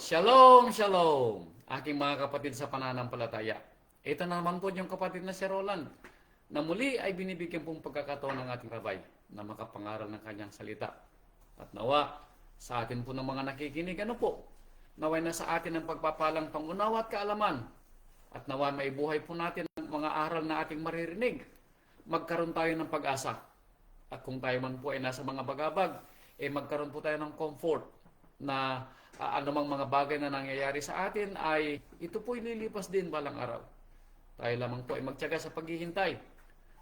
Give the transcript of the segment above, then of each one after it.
Shalom, shalom, aking mga kapatid sa pananampalataya. Ito naman po yung kapatid na si Roland, na muli ay binibigyan pong pagkakataon ng ating rabay na makapangaral ng kanyang salita. At nawa, sa atin po ng mga nakikinig, naway na sa atin ang pagpapalang pangunawa at kaalaman. At nawa may buhay po natin ang mga aral na ating maririnig. Magkaroon tayo ng pag-asa. At kung tayo man po ay nasa mga bagabag, magkaroon po tayo ng comfort na anumang mga bagay na nangyayari sa atin ay ito po'y lilipas din balang araw. Tayo lamang po ay magtiyaga sa paghihintay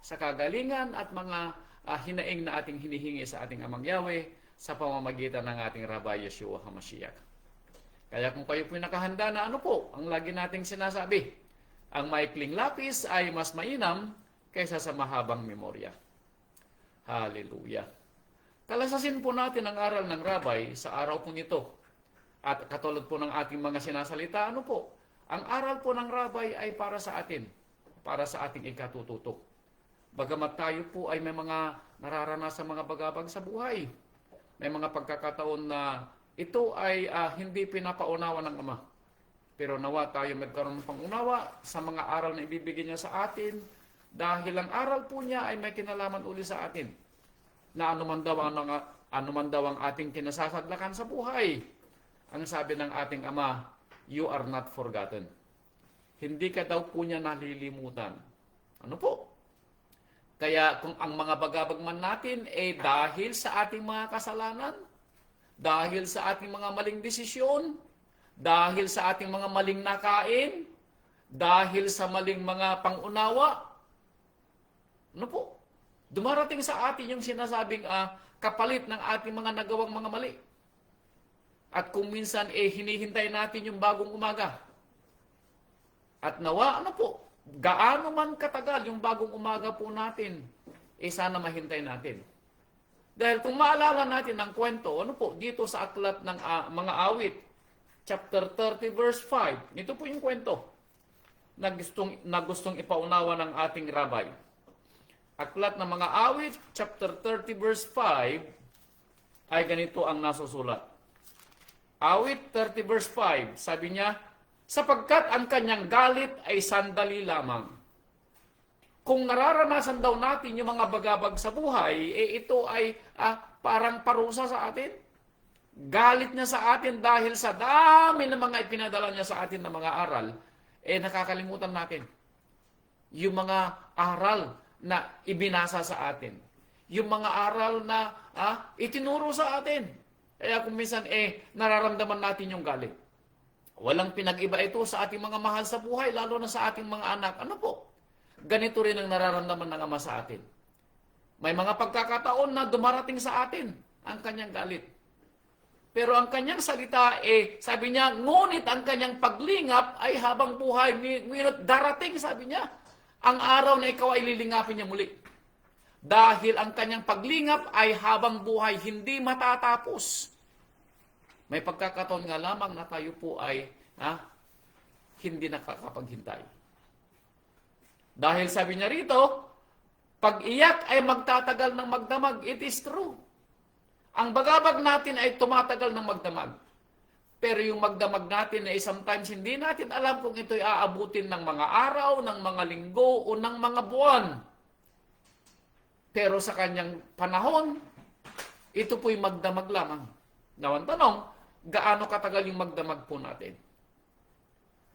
sa kagalingan at mga hinaing na ating hinihingi sa ating Amang Yahweh sa pamamagitan ng ating Rabbi Yeshua HaMashiach. Kaya kung kayo po'y nakahanda na ang lagi nating sinasabi, ang maikling lapis ay mas mainam kaysa sa mahabang memorya. Hallelujah. Talasasin po natin ang aral ng Rabbi sa araw pong ito. At katulad po ng ating mga sinasalita, ang aral po ng Rabbi ay para sa atin, para sa ating ikatututo. Bagamat tayo po ay may mga nararanasan mga bagabag sa buhay, may mga pagkakataon na ito ay hindi pinapaunawa ng Ama. Pero nawa tayo magkaroon ng pangunawa sa mga aral na ibibigay niya sa atin, dahil ang aral po niya ay may kinalaman uli sa atin, na anuman daw ang ating kinasasadlakan sa buhay. Ang sabi ng ating Ama, you are not forgotten. Hindi ka daw po niya nalilimutan. Kaya kung ang mga bagabag man natin dahil sa ating mga kasalanan, dahil sa ating mga maling desisyon, dahil sa ating mga maling nakain, dahil sa maling mga pangunawa, dumarating sa atin yung sinasabing kapalit ng ating mga nagawang mga mali. At kung minsan hinihintay natin yung bagong umaga. At nawa, gaano man katagal yung bagong umaga po natin, sana mahintay natin. Dahil kung maalala natin ang kwento, dito sa aklat ng mga awit, chapter 30 verse 5, ito po yung kwento na gustong ipaunawa ng ating rabbi. Aklat ng mga awit, chapter 30 verse 5, ay ganito ang nasusulat. Awit 30 verse 5, sabi niya, sapagkat ang kanyang galit ay sandali lamang. Kung nararanasan daw natin yung mga bagabag sa buhay, ito ay parang parusa sa atin. Galit niya sa atin dahil sa dami ng mga ipinadala niya sa atin na mga aral, nakakalimutan natin. Yung mga aral na ibinasa sa atin. Yung mga aral na itinuro sa atin. Kaya kung minsan nararamdaman natin yung galit. Walang pinag-iba ito sa ating mga mahal sa buhay, lalo na sa ating mga anak. Ganito rin ang nararamdaman ng Ama sa atin. May mga pagkakataon na dumarating sa atin ang kanyang galit. Pero ang kanyang salita, sabi niya, ngunit ang kanyang paglingap ay habang buhay. Ngunit darating, sabi niya, ang araw na ikaw ay lilingapin niya muli. Dahil ang kanyang paglingap ay habang buhay, hindi matatapos. May pagkakataon nga lamang na tayo po ay hindi nakakapaghintay. Dahil sabi niya rito, pag-iyak ay magtatagal ng magdamag. It is true. Ang bagabag natin ay tumatagal ng magdamag. Pero yung magdamag natin sometimes hindi natin alam kung ito'y aabutin ng mga araw, ng mga linggo, o ng mga buwan. Pero sa kanyang panahon, ito po'y magdamag lamang. Now, ang tanong, gaano katagal yung magdamag po natin?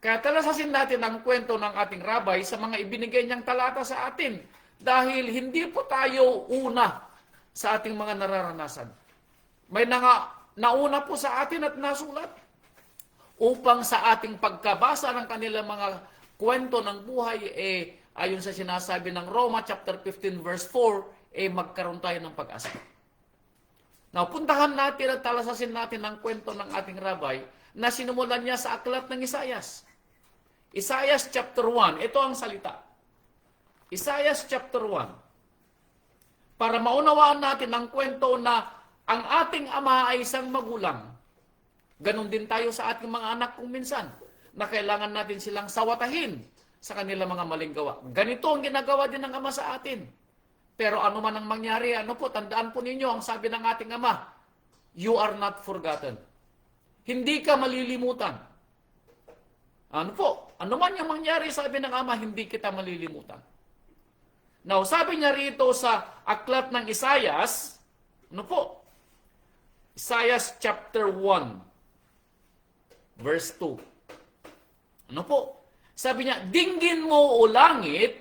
Kaya talasasin natin ang kwento ng ating rabbi sa mga ibinigay niyang talata sa atin. Dahil hindi po tayo una sa ating mga nararanasan. May nauna po sa atin at nasulat. Upang sa ating pagkabasa ng kanilang mga kwento ng buhay, ayon sa sinasabi ng Roma chapter 15 verse 4, magkaroon tayo ng pag-asa. Now, puntahan natin at talasasin natin ang kwento ng ating rabbi na sinumulan niya sa aklat ng Isaias. Isaias chapter 1, ito ang salita. Isaias chapter 1. Para maunawaan natin ang kwento na ang ating Ama ay isang magulang. Ganon din tayo sa ating mga anak kung minsan, na kailangan natin silang sawatahin sa kanilang mga maling gawa. Ganito ang ginagawa din ng Ama sa atin. Pero ano man ang mangyari, tandaan po ninyo ang sabi ng ating Ama, you are not forgotten. Hindi ka malilimutan. Ano po? Ano man yung mangyari, sabi ng Ama, hindi kita malilimutan. Now, sabi niya rito sa aklat ng Isaias, ano po? Isaias chapter 1, verse 2. Ano po? Sabi niya, dinggin mo o langit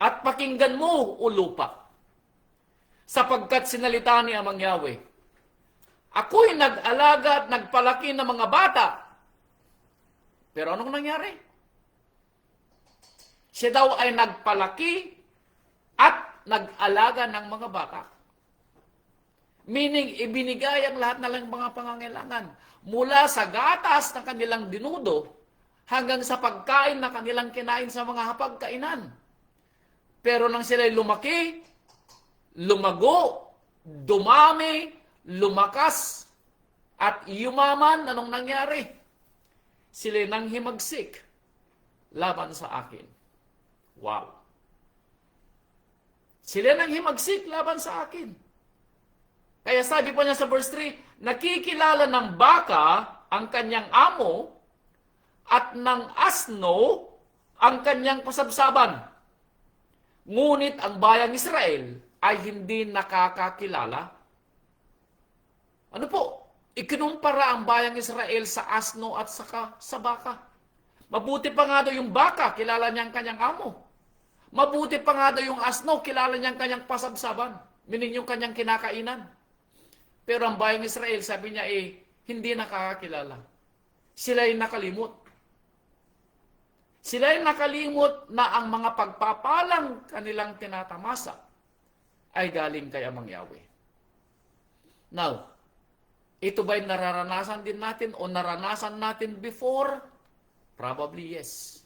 at pakinggan mo o lupa. Sapagkat sinalita ni Amang Yahweh, ako'y nag-alaga at nagpalaki ng mga bata. Pero anong nangyari? Siya daw ay nagpalaki at nag-alaga ng mga bata. Meaning, ibinigay ang lahat na lang mga pangangailangan. Mula sa gatas na kanilang dinudo, hanggang sa pagkain na kanilang kinain sa mga hapagkainan. Pero nang sila'y lumaki, lumago, dumami, lumakas, at yumaman, anong nangyari? Sila'y nang himagsik laban sa akin. Wow! Sila nang himagsik laban sa akin. Kaya sabi pa niya sa verse 3, nakikilala ng baka ang kanyang amo at ng asno ang kanyang pasabsaban. Ngunit ang bayang Israel ay hindi nakakakilala. Ano po? Ikinumpara ang bayang Israel sa asno at saka sa baka. Mabuti pa nga daw yung baka, kilala niya ang kanyang amo. Mabuti pa nga daw yung asno, kilala niya ang kanyang pasabsaban. Meaning yung kanyang kinakainan. Pero ang bayang Israel, sabi niya hindi nakakakilala. Sila'y nakalimot. Sila'y nakalimot na ang mga pagpapalang kanilang tinatamasa ay galing kay Amang Yahweh. Now, ito ba'y nararanasan din natin o naranasan natin before? Probably yes.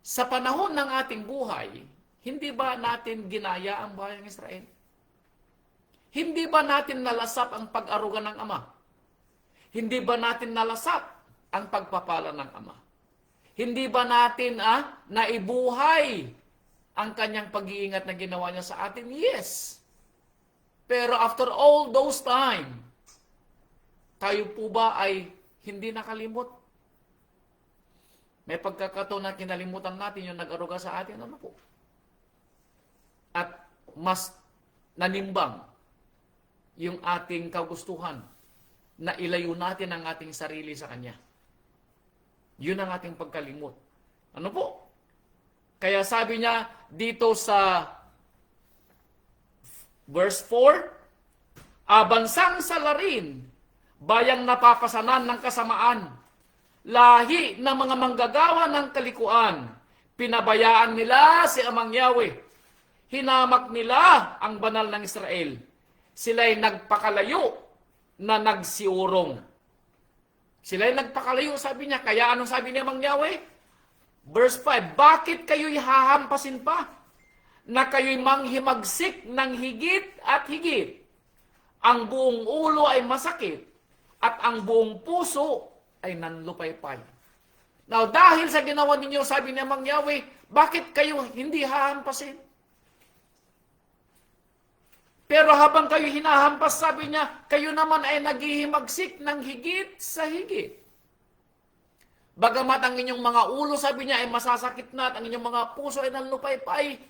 Sa panahon ng ating buhay, hindi ba natin ginaya ang bayang Israel? Hindi ba natin nalasap ang pag-aruga ng Ama? Hindi ba natin nalasap ang pagpapala ng Ama? Hindi ba natin naibuhay ang kanyang pag-iingat na ginawa niya sa atin? Yes. Pero after all those time, tayo po ba ay hindi nakalimot? May pagkakataon na kinalimutan natin yung nag-aruga sa atin, ano po? At mas nanimbang yung ating kagustuhan na ilayo natin ang ating sarili sa Kanya. Yun ang ating pagkalimot. Ano po? Kaya sabi niya dito sa verse 4, bansang salarin, bayang napapasanan ng kasamaan, lahi ng mga manggagawa ng kalikuan, pinabayaan nila si Amang Yahweh, hinamak nila ang banal ng Israel, sila'y nagpakalayo na nagsiurong. Sila'y nagpakalayo, sabi niya. Kaya anong sabi ni Amang Yahweh? Verse 5, bakit kayo'y hahampasin pa? Na kayo'y manghimagsik ng higit at higit. Ang buong ulo ay masakit at ang buong puso ay nanlupaypay. Now, dahil sa ginawa ninyo, sabi ni Amang Yahweh, bakit kayo hindi hahampasin? Pero habang kayo hinahampas, sabi niya, kayo naman ay naghihimagsik ng higit sa higit. Bagamat ang inyong mga ulo, sabi niya, ay masasakit na at ang inyong mga puso ay nanlupaypay,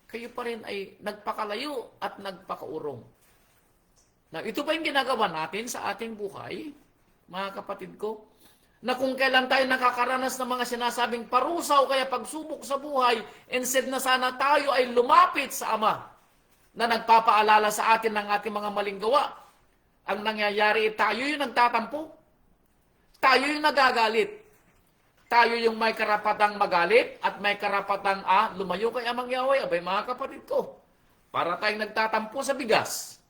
kayo pa rin ay nagpakalayo at nagpakaurong. Now, ito pa yung ginagawa natin sa ating buhay, mga kapatid ko, na kung kailan tayo nakakaranas ng mga sinasabing parusa o kaya pagsubok sa buhay, instead na sana tayo ay lumapit sa Ama, na nagpapaalala sa atin ng ating mga maling gawa. Ang nangyayari, tayo yung nagtatampo. Tayo yung nagagalit. Tayo yung may karapatang magalit at may karapatang lumayo kay Amang Yahweh. Abay mga kapatid ko, para tayong nagtatampo sa bigas.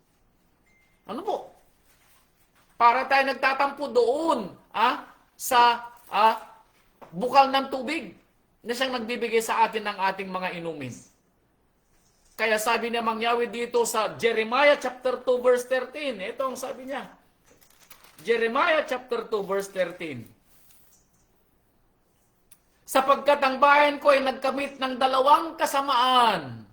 Ano po? Para tayong nagtatampo doon sa bukal ng tubig na siyang nagbibigay sa atin ng ating mga inumin. Kaya sabi ni Amang Yahweh dito sa Jeremiah chapter 2 verse 13. Ito ang sabi niya. Jeremiah chapter 2 verse 13. Sapagkat ang bayan ko ay nagkamit ng dalawang kasamaan.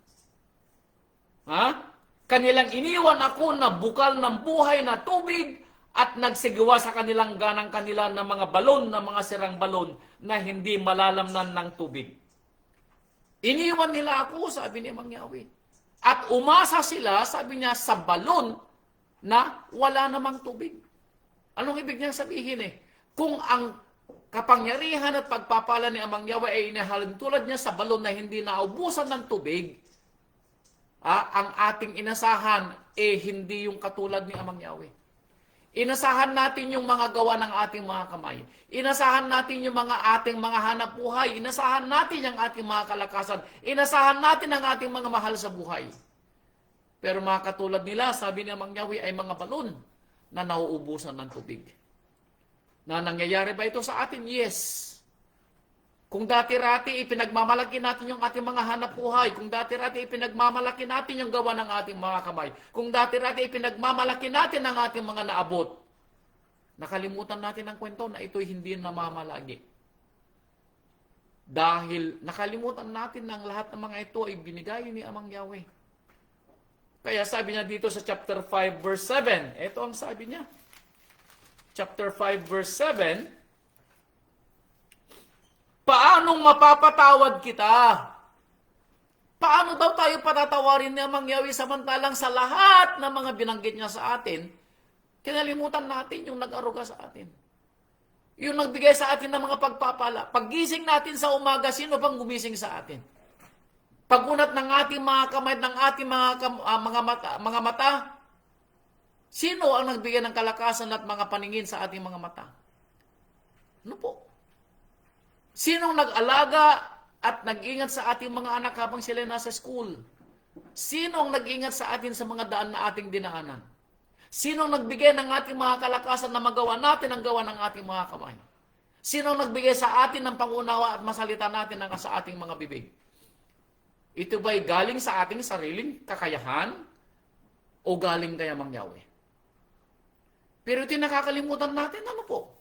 Kanilang iniwan ako na bukal ng buhay na tubig at nagsigawa sa kanilang ganang kanila ng mga balon, ng mga sirang balon na hindi malalamnan ng tubig. Iniwan nila ako, sabi ni Mang Yahweh. At umasa sila, sabi niya, sa balon na wala namang tubig. Anong ibig niya sabihin Kung ang kapangyarihan at pagpapala ni Amang Yahweh ay inahalin tulad niya sa balon na hindi naubusan ng tubig, ang ating inasahan hindi yung katulad ni Amang Yahweh. Inasahan natin yung mga gawa ng ating mga kamay. Inasahan natin yung ating mga hanap buhay. Inasahan natin yung ating mga kalakasan. Inasahan natin ang ating mga mahal sa buhay. Pero mga katulad nila, sabi ni Amang Yahweh, ay mga balon na nauubusan ng tubig. Na nangyayari ba ito sa atin? Yes. Kung dati-rati ipinagmamalaki natin yung ating mga hanap buhay, kung dati-rati ipinagmamalaki natin yung gawa ng ating mga kamay, kung dati-rati ipinagmamalaki natin ang ating mga naabot, nakalimutan natin ang kwento na ito'y hindi namamalagi. Dahil nakalimutan natin na ang lahat ng mga ito ay binigay ni Amang Yahweh. Kaya sabi niya dito sa chapter 5 verse 7, ito ang sabi niya. Chapter 5 verse 7, paanong mapapatawad kita? Paano daw tayo patatawarin ni Amang Yahweh samantalang sa lahat ng mga binanggit niya sa atin, kinalimutan natin yung nag-aruga sa atin. Yung nagbigay sa atin ng mga pagpapala. Paggising natin sa umaga, sino bang gumising sa atin? Pagunat ng ating mga kamay, ng ating mga mata, sino ang nagbigay ng kalakasan at mga paningin sa ating mga mata? Ano po? Sinong nag-alaga at nag-ingat sa ating mga anak habang sila nasa school? Sinong nag-ingat sa atin sa mga daan na ating dinaanan? Sinong nagbigay ng ating mga kalakasan na magawa natin ang gawa ng ating mga kamay? Sinong nagbigay sa atin ng pangunawa at masalita natin ang sa ating mga bibig? Ito ba'y galing sa ating sariling kakayahan o galing kay Amang Yahweh? Pero ito nakakalimutan natin, ano po?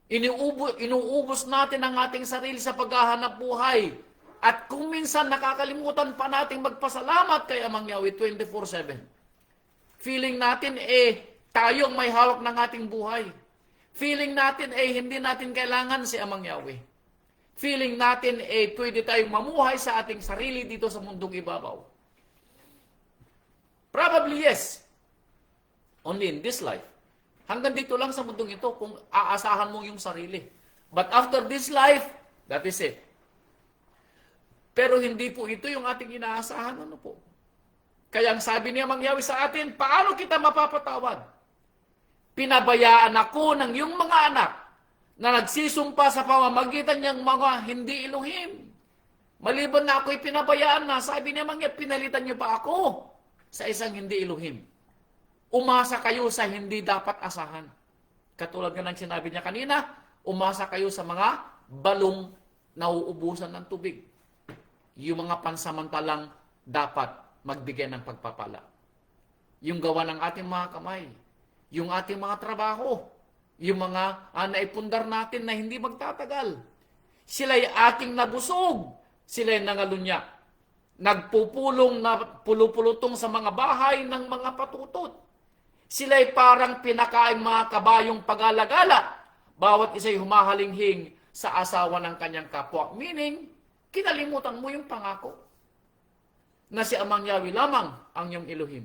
Inuubos natin ang ating sarili sa paghahanap buhay. At kung minsan nakakalimutan pa nating magpasalamat kay Amang Yahweh 24/7. Feeling natin tayo ang may hawak ng ating buhay. Feeling natin hindi natin kailangan si Amang Yahweh. Feeling natin pwede tayong mamuhay sa ating sarili dito sa mundong ibabaw. Probably yes. Only in this life. Hanggang dito lang sa mundong ito kung aasahan mo yung sarili. But after this life, that is it. Pero hindi po ito yung ating inaasahan. Ano po? Kaya ang sabi niya Amang Yahweh sa atin, paano kita mapapatawad? Pinabayaan ako ng iyong mga anak na nagsisumpa sa pamamagitan niyang mga hindi Elohim. Maliban na ako'y pinabayaan na, sabi niya Amang Yahweh, pinalitan niyo pa ako sa isang hindi Elohim. Umasa kayo sa hindi dapat asahan. Katulad nga ng sinabi niya kanina, umasa kayo sa mga balong na uubusan ng tubig. Yung mga pansamantalang dapat magbigay ng pagpapala. Yung gawa ng ating mga kamay, yung ating mga trabaho, yung mga naipundar natin na hindi magtatagal. Sila'y ating nabusog, sila'y nangalunyak. Nagpupulong na pulupulutong sa mga bahay ng mga patutot. Sila'y parang pinakaing mga kabayong pag-alagala. Bawat isa'y humahalinghing sa asawa ng kanyang kapwa. Meaning, kinalimutan mo yung pangako na si Amang Yahweh lamang ang iyong Elohim.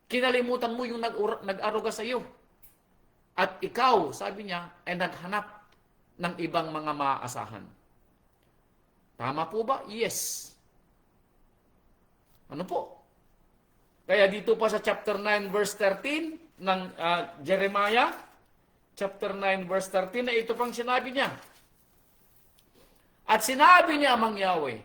Kinalimutan mo yung nag-aruga sa iyo. At ikaw, sabi niya, ay naghanap ng ibang mga maaasahan. Tama po ba? Yes. Ano po? Kaya dito pa sa chapter 9 verse 13 ng Jeremiah, chapter 9 verse 13, na ito pang sinabi niya. At sinabi niya Amang Yahweh,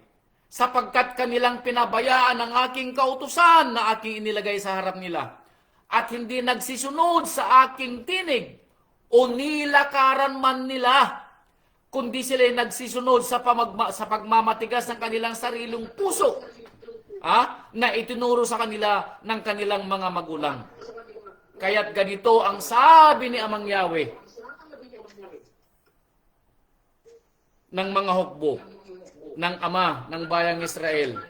sapagkat kanilang pinabayaan ang aking kautusan na aking inilagay sa harap nila, at hindi nagsisunod sa aking tinig, o nilakaran man nila, kundi sila nagsisunod sa pagmamatigas ng kanilang sariling puso, na itinuro sa kanila ng kanilang mga magulang. Kaya't ganito ang sabi ni Amang Yahweh ng mga hukbo ng Ama ng bayang Israel.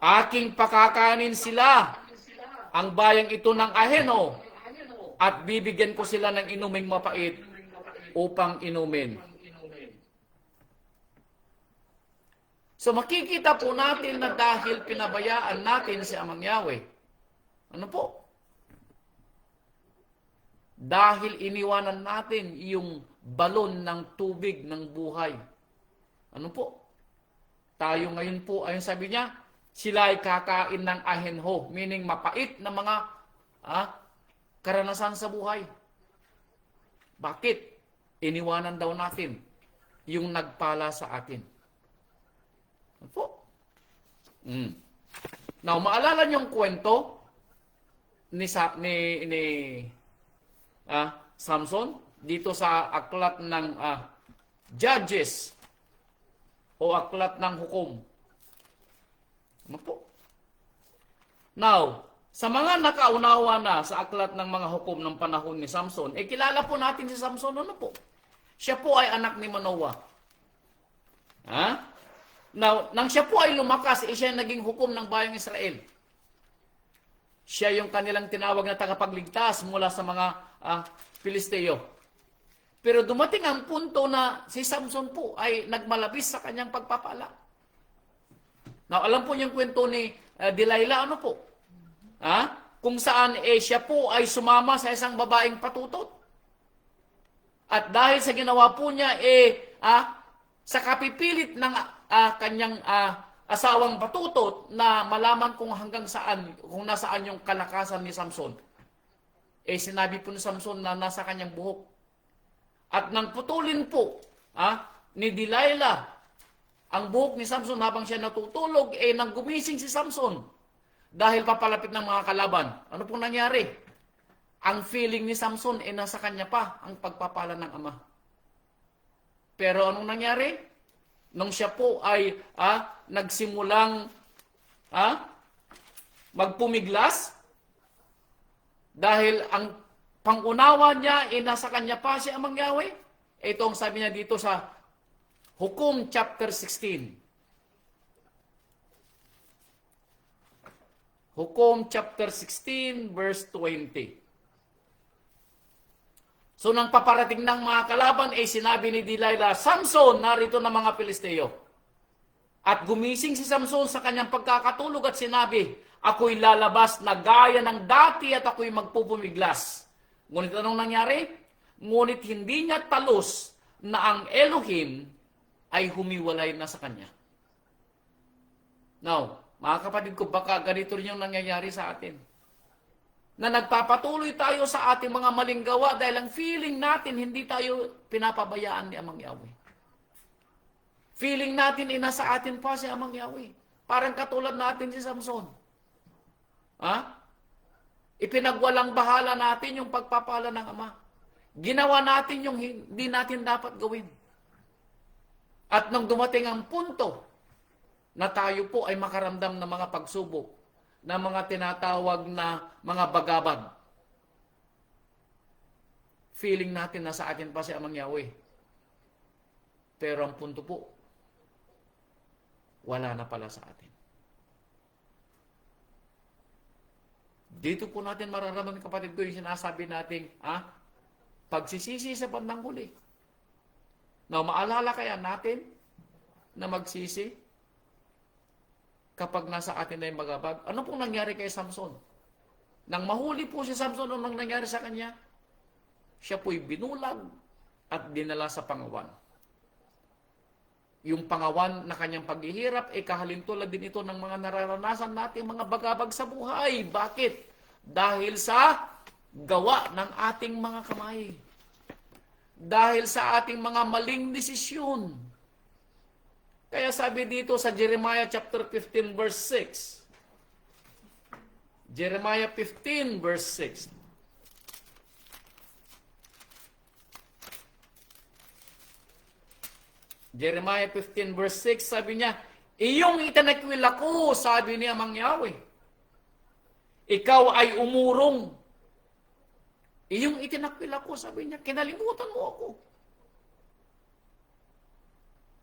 Aking pakakanin sila ang bayang ito ng aheno at bibigyan ko sila ng inuming mapait upang inumin. So makikita po natin na dahil pinabayaan natin si Amang Yahweh, ano po? Dahil iniwanan natin yung balon ng tubig ng buhay. Ano po? Tayo ngayon po, ayun sabi niya, sila ay kakain ng ahenho, meaning mapait na mga karanasan sa buhay. Bakit? Iniwanan daw natin yung nagpala sa atin. Ano po? Now, maalala niyong kwento ni Samson dito sa aklat ng Judges o aklat ng hukom. Ano po? Now, sa mga nakaunawa na sa aklat ng mga hukom ng panahon ni Samson, kilala po natin si Samson, ano po? Siya po ay anak ni Manoah. Now, nang siya po ay lumakas, siya naging hukom ng bayang Israel. Siya yung kanilang tinawag na tagapagligtas mula sa mga Pilisteo. Pero dumating ang punto na si Samson po ay nagmalabis sa kanyang pagpapala. Now, alam po niyang kwento ni Delilah, ano po? Kung saan siya po ay sumama sa isang babaeng patutot. At dahil sa ginawa po niya, sa kapipilit ng kanyang asawang patutot na malaman kung hanggang saan, kung nasaan yung kalakasan ni Samson, sinabi po ni Samson na nasa kanyang buhok. At nang putulin po ni Delilah ang buhok ni Samson habang siya natutulog, nang gumising si Samson dahil papalapit ng mga kalaban. Ano pong nangyari? Ang feeling ni Samson nasa kanya pa ang pagpapala ng ama. Pero anong nangyari? Nung siya po ay nagsimulang magpumiglas, dahil ang pangunawa niya nasa kanya pa si Amang Yahweh. Ito ang sabi niya dito sa Hukom chapter 16. Hukom chapter 16 verse 20. So nang paparating ng mga kalaban, sinabi ni Delilah, Samson, narito na mga Pilisteo. At gumising si Samson sa kanyang pagkakatulog at sinabi, ako'y lalabas na gaya ng dati at ako'y magpupumiglas. Ngunit anong nangyari? Ngunit hindi niya talos na ang Elohim ay humiwalay na sa kanya. Now, mga kapatid ko, baka ganito rin yung nangyayari sa atin. Na nagpapatuloy tayo sa ating mga maling gawa dahil ang feeling natin hindi tayo pinapabayaan ni Amang Yahweh. Feeling natin nasa atin pa si Amang Yahweh. Parang katulad natin si Samson. Ipinagwalang bahala natin yung pagpapala ng Ama. Ginawa natin yung hindi natin dapat gawin. At nang dumating ang punto na tayo po ay makaramdam ng mga pagsubok, na mga tinatawag na mga bagabag. Feeling natin na sa atin pa si Amang Yahweh. Pero ang punto po, wala na pala sa atin. Dito po natin mararamdaman, kapatid ko, yung sinasabi nating pagsisisi sa bandang huli. Now, maalala kaya natin na magsisi kapag nasa atin na yung magabag? Ano pong nangyari kay Samson? Nang mahuli po si Samson, anong nangyari sa kanya? Siya po'y binulag at dinala sa pangawan. Yung pangawan na kanyang paghihirap, kahalintulad din ito ng mga nararanasan natin, mga bagabag sa buhay. Bakit? Dahil sa gawa ng ating mga kamay. Dahil sa ating mga maling desisyon. Kaya sabi dito sa Jeremiah chapter 15 verse 6. Jeremiah 15 verse 6. Jeremiah 15 verse 6, sabi niya, iyong itinakwil ako, sabi ni Amang Yahweh. Ikaw ay umurong. Iyong itinakwil ako, sabi niya, kinalimutan mo ako.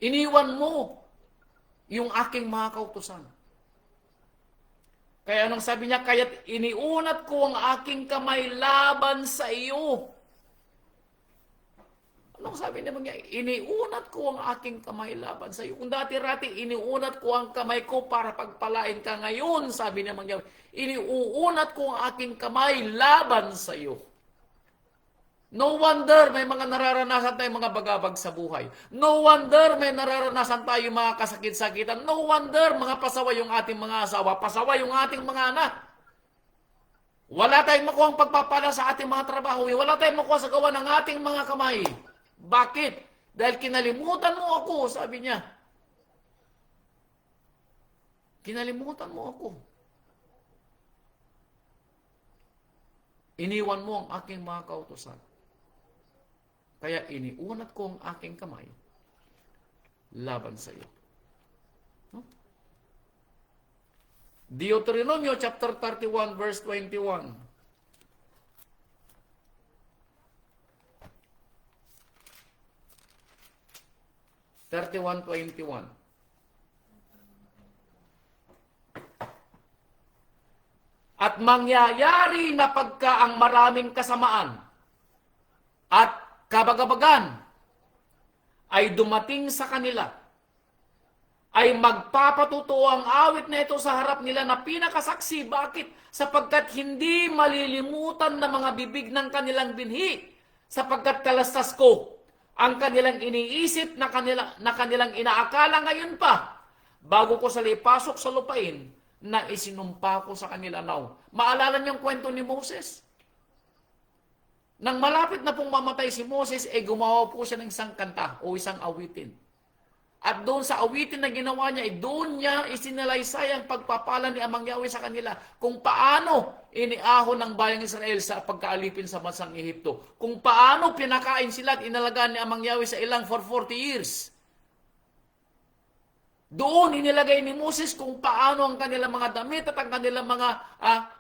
Iniwan mo yung aking mga kautusan. Kaya anong sabi niya? Kaya't iniunat ko ang aking kamay laban sa iyo. Anong sabi niya? Iniunat ko ang aking kamay laban sa iyo. Kung dati-rati, iniunat ko ang kamay ko para pagpalain ka. Ngayon, sabi niya, iniuunat ko ang aking kamay laban sa iyo. No wonder may mga nararanasan tayong mga bagabag sa buhay. No wonder may nararanasan tayong mga kasakit-sakitan. No wonder mga pasaway yung ating mga asawa, pasaway yung ating mga anak. Wala tayong makuha ang pagpapala sa ating mga trabaho. Wala tayong makuha sa gawa ng ating mga kamay. Bakit? Dahil kinalimutan mo ako, sabi niya. Kinalimutan mo ako. Iniwan mo ang aking mga kautusan. Kaya iniunat ko ang aking kamay laban sa iyo. No? Deuteronomio chapter 31 verse 21. At mangyayari na pagka ang maraming kasamaan at kabagabagan ay dumating sa kanila, ay magpapatutuo ang awit na ito sa harap nila na pinakasaksi. Bakit? Sapagkat hindi malilimutan ng mga bibig ng kanilang binhi, sapagkat kalastas ko ang kanilang iniisip na kanilang inaakala ngayon pa, bago ko sila ipasok sa lupain na isinumpa ko sa kanila now. Maalala niyo ang kwento ni Moses? Nang malapit na pong mamatay si Moses, gumawa po siya ng isang kanta o isang awitin. At doon sa awitin na ginawa niya, doon niya isinalaysay ang pagpapala ni Amang Yahweh sa kanila kung paano iniahon ng bayang Israel sa pagkaalipin sa bansang Ehipto. Kung paano pinakain sila at inalagaan ni Amang Yahweh sa ilang for 40 years. Doon inilagay ni Moses kung paano ang kanilang mga damit at ang kanilang mga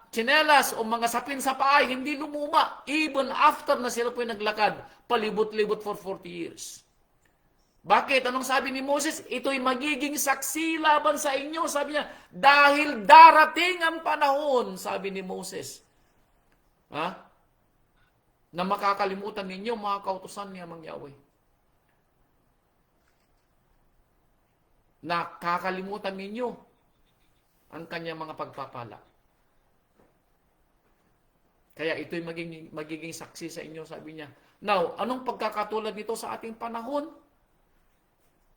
tsinelas o mga sapin sa paa hindi lumuma even after na sila po'y naglakad palibot-libot for 40 years. Bakit? Anong sabi ni Moses? Ito'y magiging saksi laban sa inyo. Sabi niya, dahil darating ang panahon, sabi ni Moses, na makakalimutan ninyo mga kautusan ni Amang Yahweh. Nakakalimutan ninyo ang kanyang mga pagpapala. Kaya ito'y magiging saksi sa inyo, sabi niya. Now, anong pagkakatulad nito sa ating panahon?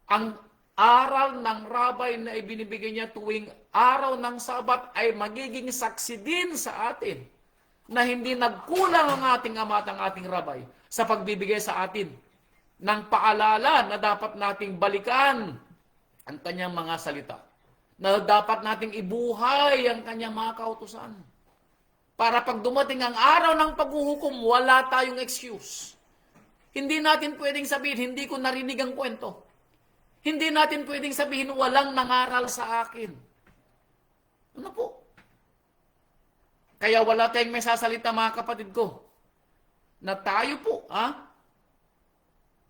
Ang aral ng rabay na ibinibigay niya tuwing araw ng Sabat ay magiging saksi din sa atin na hindi nagkulang ang ating ama at ang ating rabay sa pagbibigay sa atin ng paalala na dapat nating balikan ang kanyang mga salita. Na dapat nating ibuhay ang kanyang mga kautusan. Para pag dumating ang araw ng paghuhukom, wala tayong excuse. Hindi natin pwedeng sabihin, hindi ko narinig ang kwento. Hindi natin pwedeng sabihin, walang nangaral sa akin. Ano po? Kaya wala tayong may sasalita mga kapatid ko, na tayo po,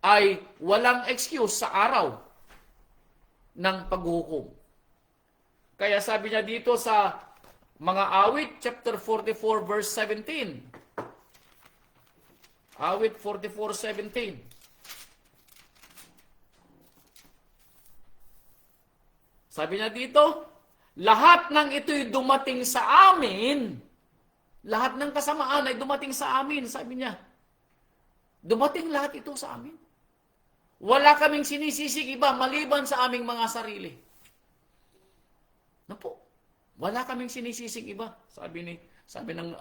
ay walang excuse sa araw ng paghuhukom. Kaya sabi niya dito sa mga awit, chapter 44, verse 17. Awit 44:17. Sabi niya dito, lahat ng ito'y dumating sa amin. Lahat ng kasamaan ay dumating sa amin, sabi niya. Dumating lahat ito sa amin. Wala kaming sinisisig iba maliban sa aming mga sarili. Ano po? Wala kaming sinisisig iba, sabi ng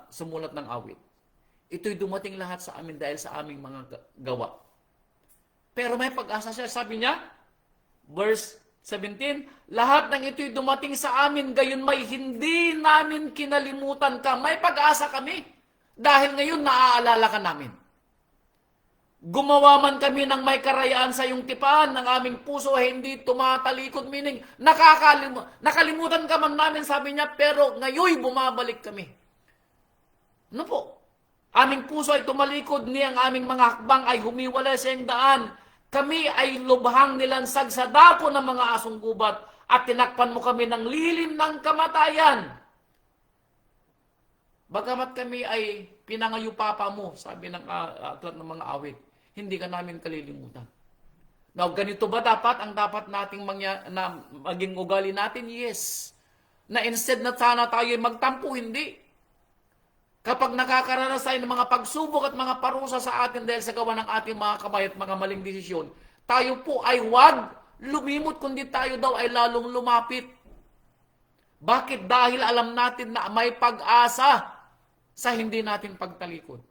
sumulat ng awit. Ito'y dumating lahat sa amin dahil sa aming mga gawa. Pero may pag-asa siya, sabi niya, verse 17, lahat ng ito'y dumating sa amin, gayon may hindi namin kinalimutan ka. May pag-asa kami dahil ngayon naaalala ka namin. Gumawa man kami ng may karayaan sa iyong tipan, ng aming puso ay hindi tumatalikod, meaning nakalimutan ka man namin, sabi niya, pero ngayon bumabalik kami. Ano po? Aming puso ay tumalikod, niyang aming mga hakbang ay humiwalay sa iyong daan. Kami ay lubhang nilansag sa dako ng mga asong gubat at tinakpan mo kami ng lilim ng kamatayan. Bagamat kami ay pinangayo papa mo, sabi ng aklat ng mga awit, hindi ka namin kalilimutan. Now, ganito ba dapat ang dapat nating na maging ugali natin? Yes. Na instead na sana tayo magtampo, hindi. Kapag nakakaranas tayo ng mga pagsubok at mga parusa sa atin dahil sa gawa ng ating mga kamay at mga maling desisyon, tayo po ay huwag lumimot, kundi tayo daw ay lalong lumapit. Bakit? Dahil alam natin na may pag-asa sa hindi natin pagtalikod.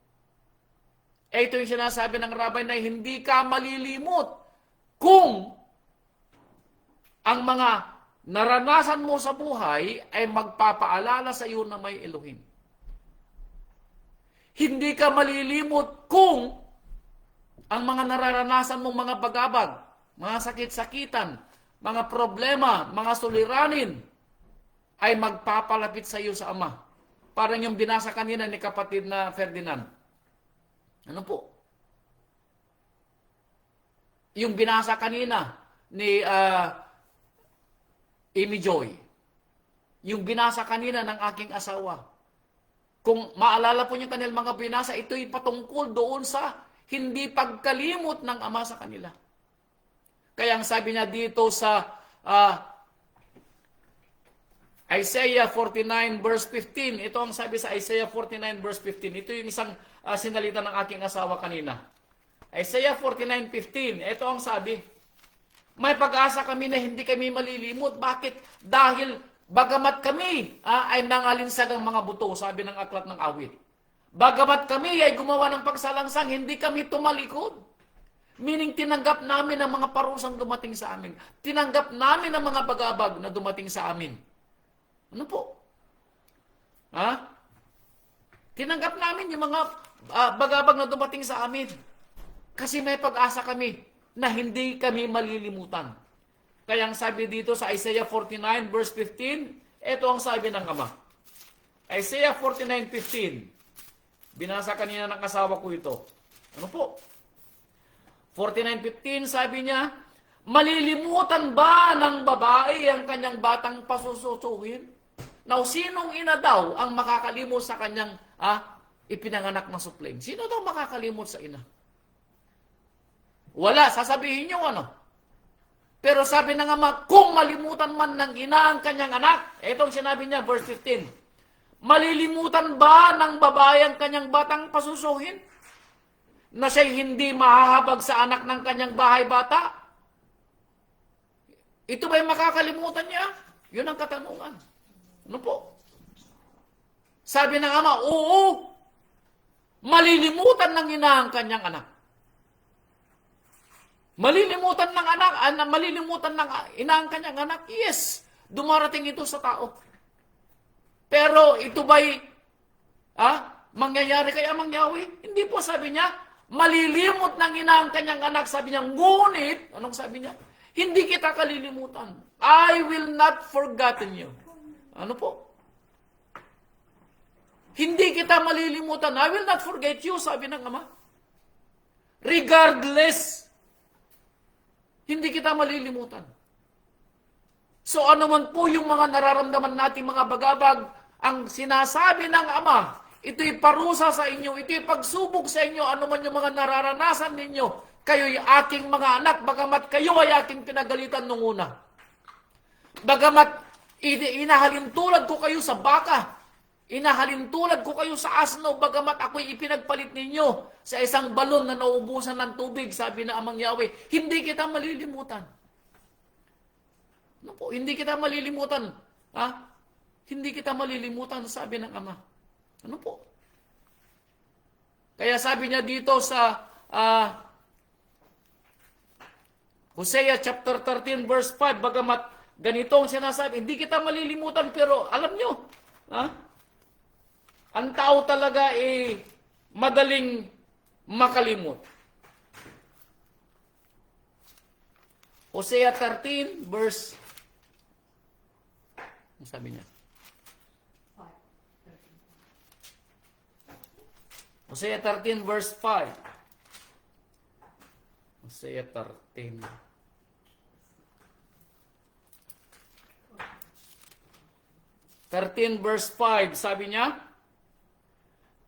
Ito yung sinasabi ng rabbi na hindi ka malilimot kung ang mga naranasan mo sa buhay ay magpapaalala sa iyo na may Elohim. Hindi ka malilimot kung ang mga nararanasan mong mga bagabag, mga sakit-sakitan, mga problema, mga suliranin, ay magpapalapit sa iyo sa Ama. Parang yung binasa kanina ni kapatid na Ferdinand. Ano po? Yung binasa kanina ni Amy Joy. Yung binasa kanina ng aking asawa. Kung maalala po niyo kanilang mga binasa, ito'y patungkol doon sa hindi pagkalimot ng Ama sa kanila. Kaya ang sabi niya dito sa Isaiah 49 verse 15, ito ang sabi sa Isaiah 49 verse 15, ito yung isang sinalita ng aking asawa kanina. Isaiah 49:15, ito ang sabi, may pag-asa kami na hindi kami malilimot. Bakit? Dahil bagamat kami ay nangalinsagang mga buto, sabi ng aklat ng awit. Bagamat kami ay gumawa ng pagsalangsang, hindi kami tumalikod. Meaning, tinanggap namin ang mga parusang dumating sa amin. Tinanggap namin ang mga bagabag na dumating sa amin. Ano po? Tinanggap namin yung mga bagabag na dumating sa amin. Kasi may pag-asa kami na hindi kami malilimutan. Kaya ang sabi dito sa Isaiah 49 verse 15, ito ang sabi ng Ama. Isaiah 49:15. Binasa kanina ng asawa ko ito. Ano po? 49:15 sabi niya, malilimutan ba ng babae ang kanyang batang pasususuhin? Now, sinong ina daw ang makakalimot sa kanyang ipinanganak na supling? Sino daw makakalimot sa ina? Wala, sasabihin niyo ano. Pero sabi ng Ama, kung malimutan man ng ina ang kanyang anak, itong sinabi niya, verse 15, malilimutan ba ng babae ang kanyang batang pasusuhin? Na siya'y hindi mahahabag sa anak ng kanyang bahay bata? Ito ba'y makakalimutan niya? Yun ang katanungan. Ano po? Sabi ng Ama, oo, malilimutan ng ina ang kanyang anak. Malilimutan ng anak, malilimutan ng ina ang kanyang anak. Yes, dumarating ito sa tao. Pero ito ba'y mangyayari kay Amang Yahweh? Hindi po, sabi niya, malilimot ng ina ang kanyang anak. Sabi niya, ngunit, anong sabi niya? Hindi kita kalilimutan. I will not forgotten you. Ano po? Hindi kita malilimutan. I will not forget you, sabi ng Ama. Regardless, hindi kita malilimutan. So ano man po yung mga nararamdaman natin mga bagabag, ang sinasabi ng Ama, ito'y parusa sa inyo, ito'y pagsubok sa inyo, ano man yung mga nararanasan ninyo, kayo'y aking mga anak, bagamat kayo ay aking pinagalitan nung una. Bagamat inahalintulad ko kayo sa baka, inahalintulad ko kayo sa asno, bagamat ako'y ipinagpalit ninyo sa isang balon na nauubusan ng tubig, sabi na Amang Yahweh, hindi kita malilimutan. Ano po? Hindi kita malilimutan. Hindi kita malilimutan, sabi ng Ama. Ano po? Kaya sabi niya dito sa Hosea chapter 13 verse 5, bagamat ganito ang sinasabi, hindi kita malilimutan, pero alam nyo, ang tao talaga madaling makalimot. Hosea 13 verse, ang sabi niya? Hosea 13 verse 5. Hosea 13. Verse 5, sabi niya,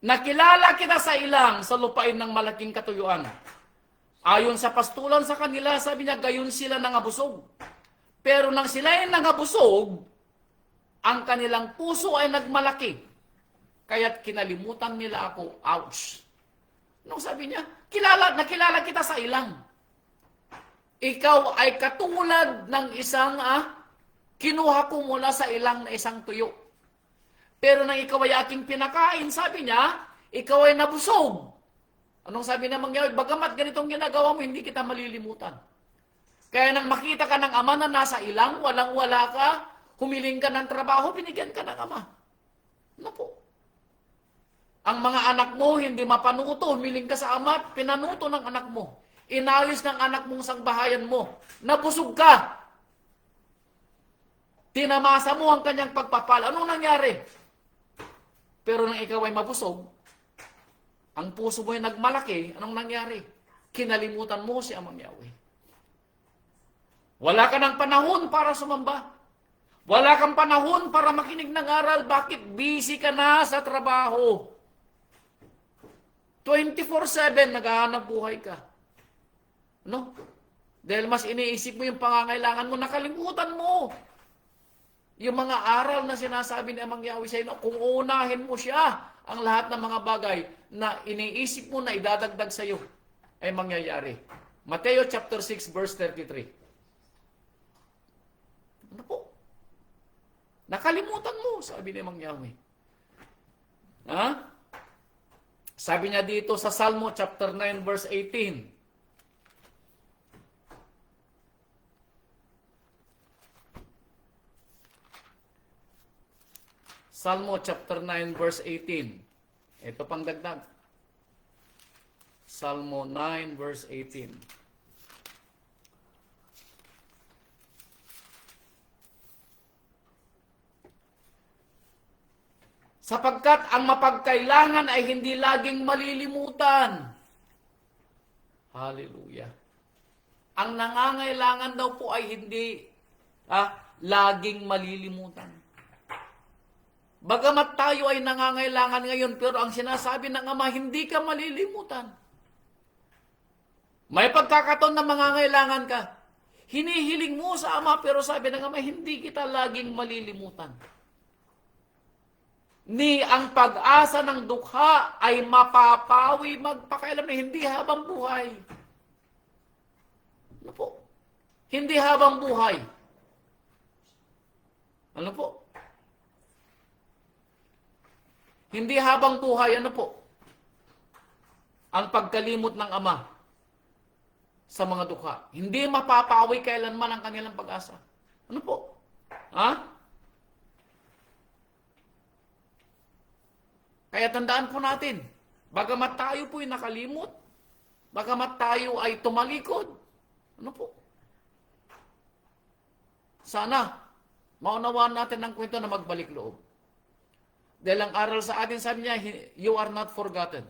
Nakilala kita sa ilang sa lupain ng malaking katuyuan. Ayon sa pastulan sa kanila, sabi niya, gayon sila nangabusog. Pero nang sila ay nangabusog, ang kanilang puso ay nagmalaki. Kaya't kinalimutan nila ako. Ouch! Nung sabi niya, nakilala kita sa ilang. Ikaw ay katulad ng isang, kinuha ko mula sa ilang na isang tuyo. Pero nang ikaw ay aking pinakain, sabi niya, ikaw ay nabusog. Anong sabi na mangyari? Bagamat ganitong ginagawa mo, hindi kita malilimutan. Kaya nang makita ka ng ama na nasa ilang, walang-wala ka, humiling ka ng trabaho, binigyan ka ng ama. Ano po? Ang mga anak mo, hindi mapanuto, humiling ka sa ama, pinanuto ng anak mo. Inalis ng anak mong sangbahayan mo. Nabusog ka. Tinamasa mo ang kanyang pagpapala. Anong nangyari? Pero nang ikaw ay mabusog, ang puso mo ay nagmalaki, anong nangyari? Kinalimutan mo si Amang Yahweh. Wala ka ng panahon para sumamba. Wala kang panahon para makinig ng aral. Bakit? Busy ka na sa trabaho. 24/7 naghahanap buhay ka. No? Dahil mas iniisip mo yung pangangailangan mo, nakalimutan mo yung mga aral na sinasabi ni Amang Yahweh sa iyo, kung uunahin mo siya, ang lahat ng mga bagay na iniisip mo na idadagdag sa iyo ay mangyayari. Mateo chapter 6 verse 33. Ano po? Nakalimutan mo, sabi ni Amang Yahweh. Sabi niya dito sa Salmo chapter 9 verse 18. Salmo chapter 9 verse 18. Ito pang dagdag. Salmo 9 verse 18. Sapagkat ang mapagkailangan ay hindi laging malilimutan. Hallelujah. Ang nangangailangan daw po ay hindi laging malilimutan. Bagamat tayo ay nangangailangan ngayon, pero ang sinasabi ng Ama, hindi ka malilimutan. May pagkakataon na mangangailangan ka. Hinihiling mo sa Ama, pero sabi ng Ama, hindi kita laging malilimutan. Ni ang pag-asa ng dukha ay mapapawi magpakailan na hindi habang buhay. Ano po? Hindi habang buhay. Ano po? Hindi habang buhay, ano po? Ang pagkalimot ng Ama sa mga dukha. Hindi mapapawi kailanman ang kanilang pag-asa. Ano po? Kaya tandaan po natin, bagamat tayo po'y nakalimot, bagamat tayo ay tumalikod, ano po? Sana, maunawaan natin ang kwento na magbalik loob. Dahil ang aral sa atin, sabi niya, you are not forgotten.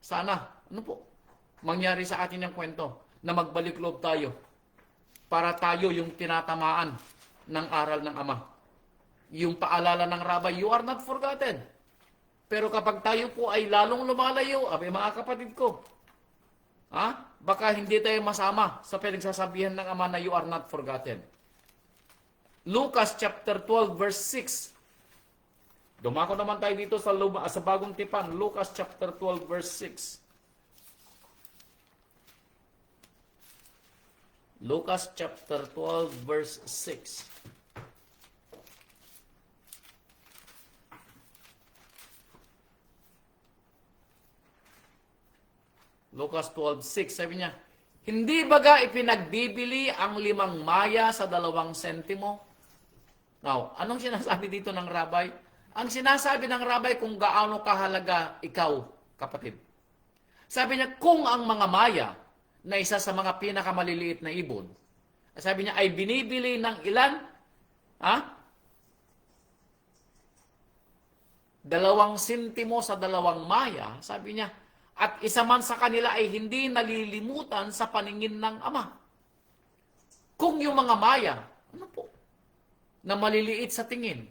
Sana, ano po, mangyari sa atin yung kwento na magbalik loob tayo para tayo yung tinatamaan ng aral ng Ama. Yung paalala ng Rabbi, you are not forgotten. Pero kapag tayo po ay lalong lumalayo, mga kapatid ko, baka hindi tayo masama sa pinagsasabihan ng Ama na you are not forgotten. Lucas chapter 12 verse 6. Dumako naman tayo dito sa bagong tipan, Lucas chapter 12 verse 6. Lucas chapter 12 verse 6. Lucas 12:6, sabi niya, hindi baga ipinagbibili ang 5 maya sa 2 sentimo? Now, anong sinasabi dito ng Rabbi? Ang sinasabi ng Rabbi kung gaano kahalaga ikaw, kapatid. Sabi niya, kung ang mga maya na isa sa mga pinakamaliliit na ibon, sabi niya, ay binibili ng ilan? 2 sentimo sa 2 maya, sabi niya, at isa man sa kanila ay hindi nalilimutan sa paningin ng Ama. Kung yung mga maya, ano po, na maliliit sa tingin,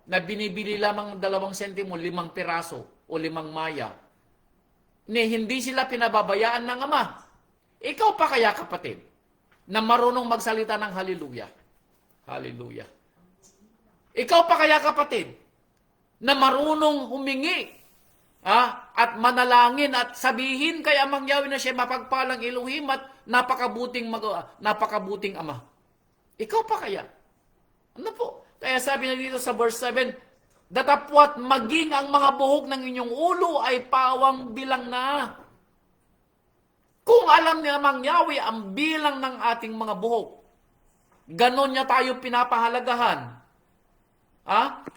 na binibili lamang ng 2 sentimo, 5 piraso o 5 maya, ni hindi sila pinababayaan ng Ama. Ikaw pa kaya, kapatid, na marunong magsalita ng hallelujah? Hallelujah. Ikaw pa kaya, kapatid, na marunong humingi at manalangin at sabihin kay Amang Yahweh na siya mapagpalang Elohim at napakabuting Ama? Ikaw pa kaya? Ano po? Kaya sabi na dito sa verse 7, datapwat maging ang mga buhok ng inyong ulo ay pawang bilang na. Kung alam ni Amang Yahweh ang bilang ng ating mga buhok, ganon niya tayo pinapahalagahan.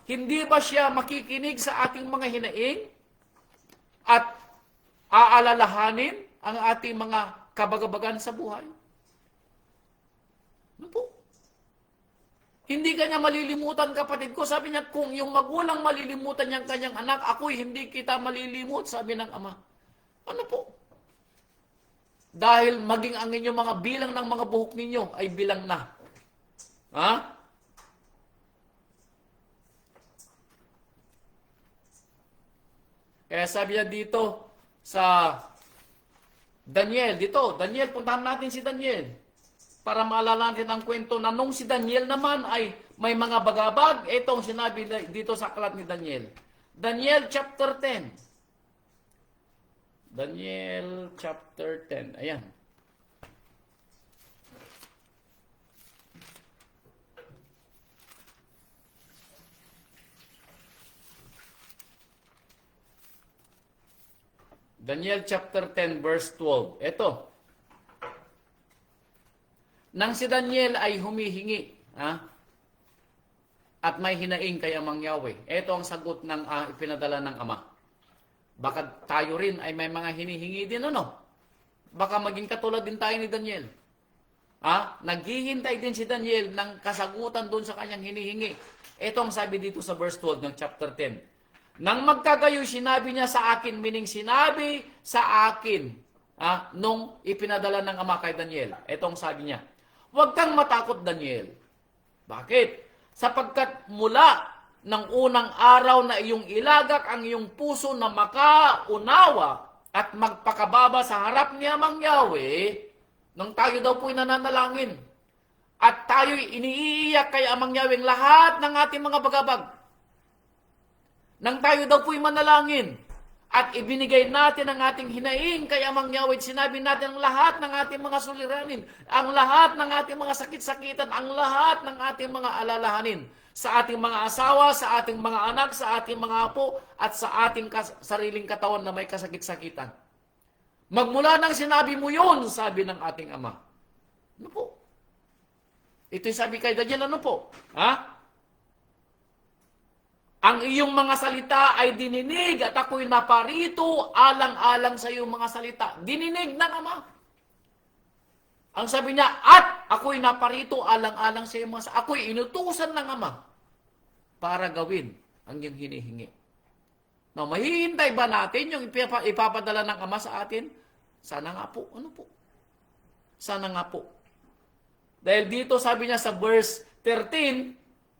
Hindi ba siya makikinig sa ating mga hinaing at aalalahanin ang ating mga kabagabagan sa buhay? Ano po? Hindi kanya malilimutan, kapatid ko. Sabi niya, kung yung magulang malilimutan niyang kanyang anak, ako'y hindi kita malilimot, sabi ng Ama. Ano po? Dahil maging ang inyong mga bilang ng mga buhok ninyo ay bilang na. Kaya sabi niya dito sa Daniel, Daniel, puntahan natin si Daniel. Para maalala natin ang kwento na nung si Daniel naman ay may mga bagabag, itong sinabi dito sa aklat ni Daniel. Daniel chapter 10. Daniel chapter 10. Ayan. Daniel chapter 10 verse 12. Ito. Nang si Daniel ay humihingi, at may hinaing kay Amang Yahweh, ito ang sagot ng ipinadala ng Ama. Baka tayo rin ay may mga hinihingi din, ano? Baka maging katulad din tayo ni Daniel. Naghihintay din si Daniel ng kasagutan doon sa kanyang hinihingi. Ito ang sabi dito sa verse 12 ng chapter 10. Nang magkagayo, sinabi niya sa akin, meaning sinabi sa akin, nung ipinadala ng Ama kay Daniel. Ito ang sabi niya, huwag kang matakot, Daniel. Bakit? Sapagkat mula ng unang araw na iyong ilagak ang iyong puso na makaunawa at magpakababa sa harap ni Amang Yahweh, nang tayo daw po'y nananalangin, at tayo'y iniiyak kay Amang Yahweh lahat ng ating mga bagabag, nang tayo daw po'y manalangin, at ibinigay natin ang ating hinaing kay Amang Yahweh. Sinabi natin ang lahat ng ating mga suliranin, ang lahat ng ating mga sakit-sakitan, ang lahat ng ating mga alalahanin sa ating mga asawa, sa ating mga anak, sa ating mga apo, at sa ating sariling katawan na may kasakit-sakitan. Magmula nang sinabi mo yun, sabi ng ating Ama. Ano po? Ito'y sabi kay Daniel, ano po? Ang iyong mga salita ay dininig at ako'y naparito alang-alang sa iyong mga salita. Dininig ng Ama. Ang sabi niya, at ako'y naparito alang-alang sa iyong mga salita. Ako'y inutusan ng Ama para gawin ang iyong hinihingi. Now, mahihintay ba natin yung ipapadala ng Ama sa atin? Sana nga po. Ano po? Sana nga po. Dahil dito sabi niya sa verse 13,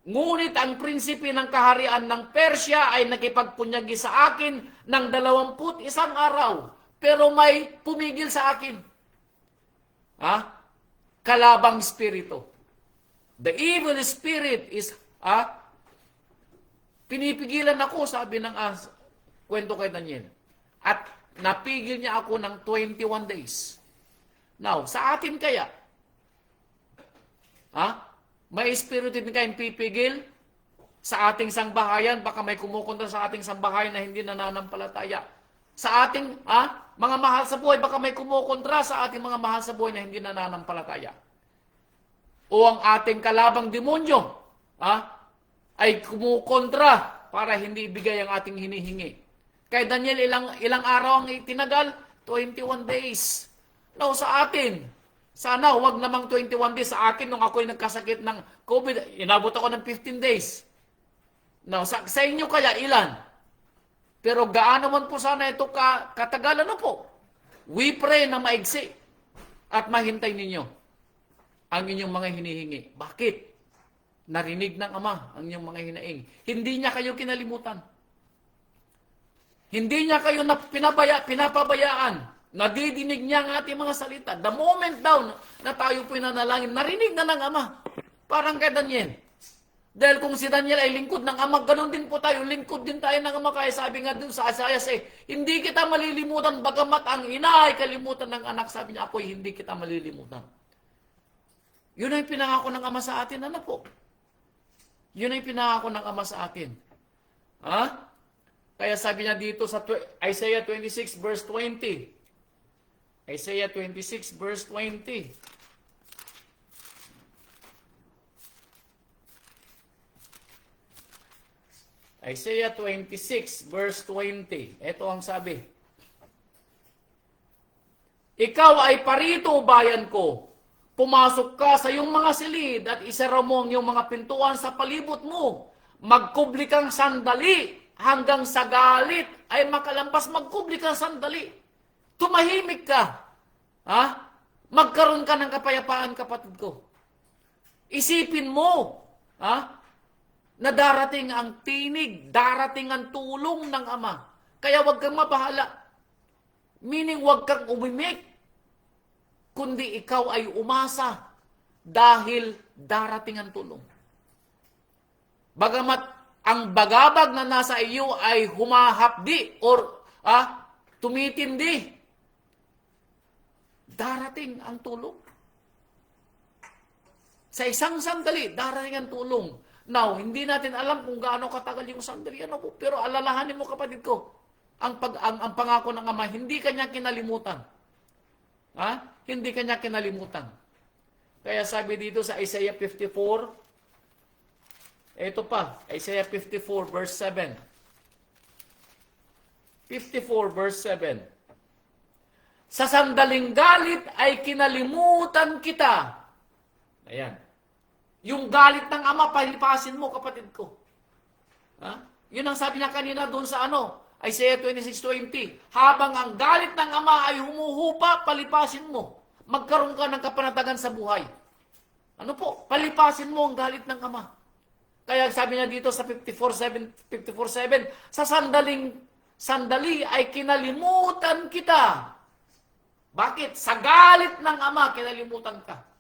ngunit ang prinsipe ng kaharian ng Persya ay nakipagpunyagi sa akin ng 21 araw. Pero may pumigil sa akin. Kalabang spirito. The evil spirit is, pinipigilan ako, sabi ng kwento kay Daniel. At napigil niya ako ng 21 days. Now, sa atin kaya, may espiritu din kayong pipigil sa ating sangbahayan, baka may kumukontra sa ating sangbahayan na hindi nananampalataya. Sa ating mga mahal sa buhay, baka may kumukontra sa ating mga mahal sa buhay na hindi nananampalataya. O ang ating kalabang demonyo ay kumukontra para hindi ibigay ang ating hinihingi. Kay Daniel, ilang araw ang itinagal? 21 days. Now, sa atin, sana huwag namang 21 days. Sa akin, nung ako'y nagkasakit ng COVID, inabot ako ng 15 days. Now, sa inyo kaya ilan? Pero gaano man po sana ito katagalan na po. We pray na maigsi at mahintay ninyo ang inyong mga hinihingi. Bakit? Narinig ng Ama ang inyong mga hinaing. Hindi niya kayo kinalimutan. Hindi niya kayo pinapabayaan. Nadidinig niya ang ating mga salita. The moment daw na tayo po'y nanalangin, narinig na ng Ama. Parang kay Daniel. Dahil kung si Daniel ay lingkod ng Ama, ganun din po tayo. Lingkod din tayo ng Ama. Kaya sabi nga dun sa Isaiah, hindi kita malilimutan bagamat ang ina ay kalimutan ng anak. Sabi niya, ako'y hindi kita malilimutan. Yun ay pinangako ng Ama sa atin, ano po? Yun ay pinangako ng Ama sa atin. Ha? Kaya sabi niya dito sa Isaiah 26 verse 20. Isaiah 26 verse 20. Isaiah 26 verse 20. Ito ang sabi. Ikaw ay parito, bayan ko. Pumasok ka sa iyong mga silid at isara mo ang iyong mga pintuan sa palibot mo. Magkubli kang sandali hanggang sa galit ay makalampas. Magkubli kang sandali. Tumahimik ka. Ha? Magkaroon ka ng kapayapaan, kapatid ko. Isipin mo, ha? Na darating ang tinig, darating ang tulong ng Ama. Kaya huwag kang mabahala. Meaning huwag kang umimik. Kundi ikaw ay umasa dahil darating ang tulong. Bagamat ang bagabag na nasa iyo ay humahapdi or tumitindi, darating ang tulong. Sa isang sandali, darating ang tulong. Now, hindi natin alam kung gaano katagal yung sandali. Pero alalahanin mo, kapatid ko, ang pangako ng Ama, hindi kanya kinalimutan. Hindi kanya kinalimutan. Kaya sabi dito sa Isaiah 54, ito pa, Isaiah 54 verse 7. 54 verse 7. Sa sandaling galit ay kinalimutan kita. Ayan. Yung galit ng Ama, palipasin mo, kapatid ko. Yun ang sabi niya kanina doon sa Isaiah 26:20. Habang ang galit ng Ama ay humuhupa, palipasin mo. Magkaroon ka ng kapanatagan sa buhay. Palipasin mo ang galit ng Ama. Kaya sabi niya dito sa 54:7, sa sandali ay kinalimutan kita. Bakit? Sa galit ng Ama, kinalimutan ka.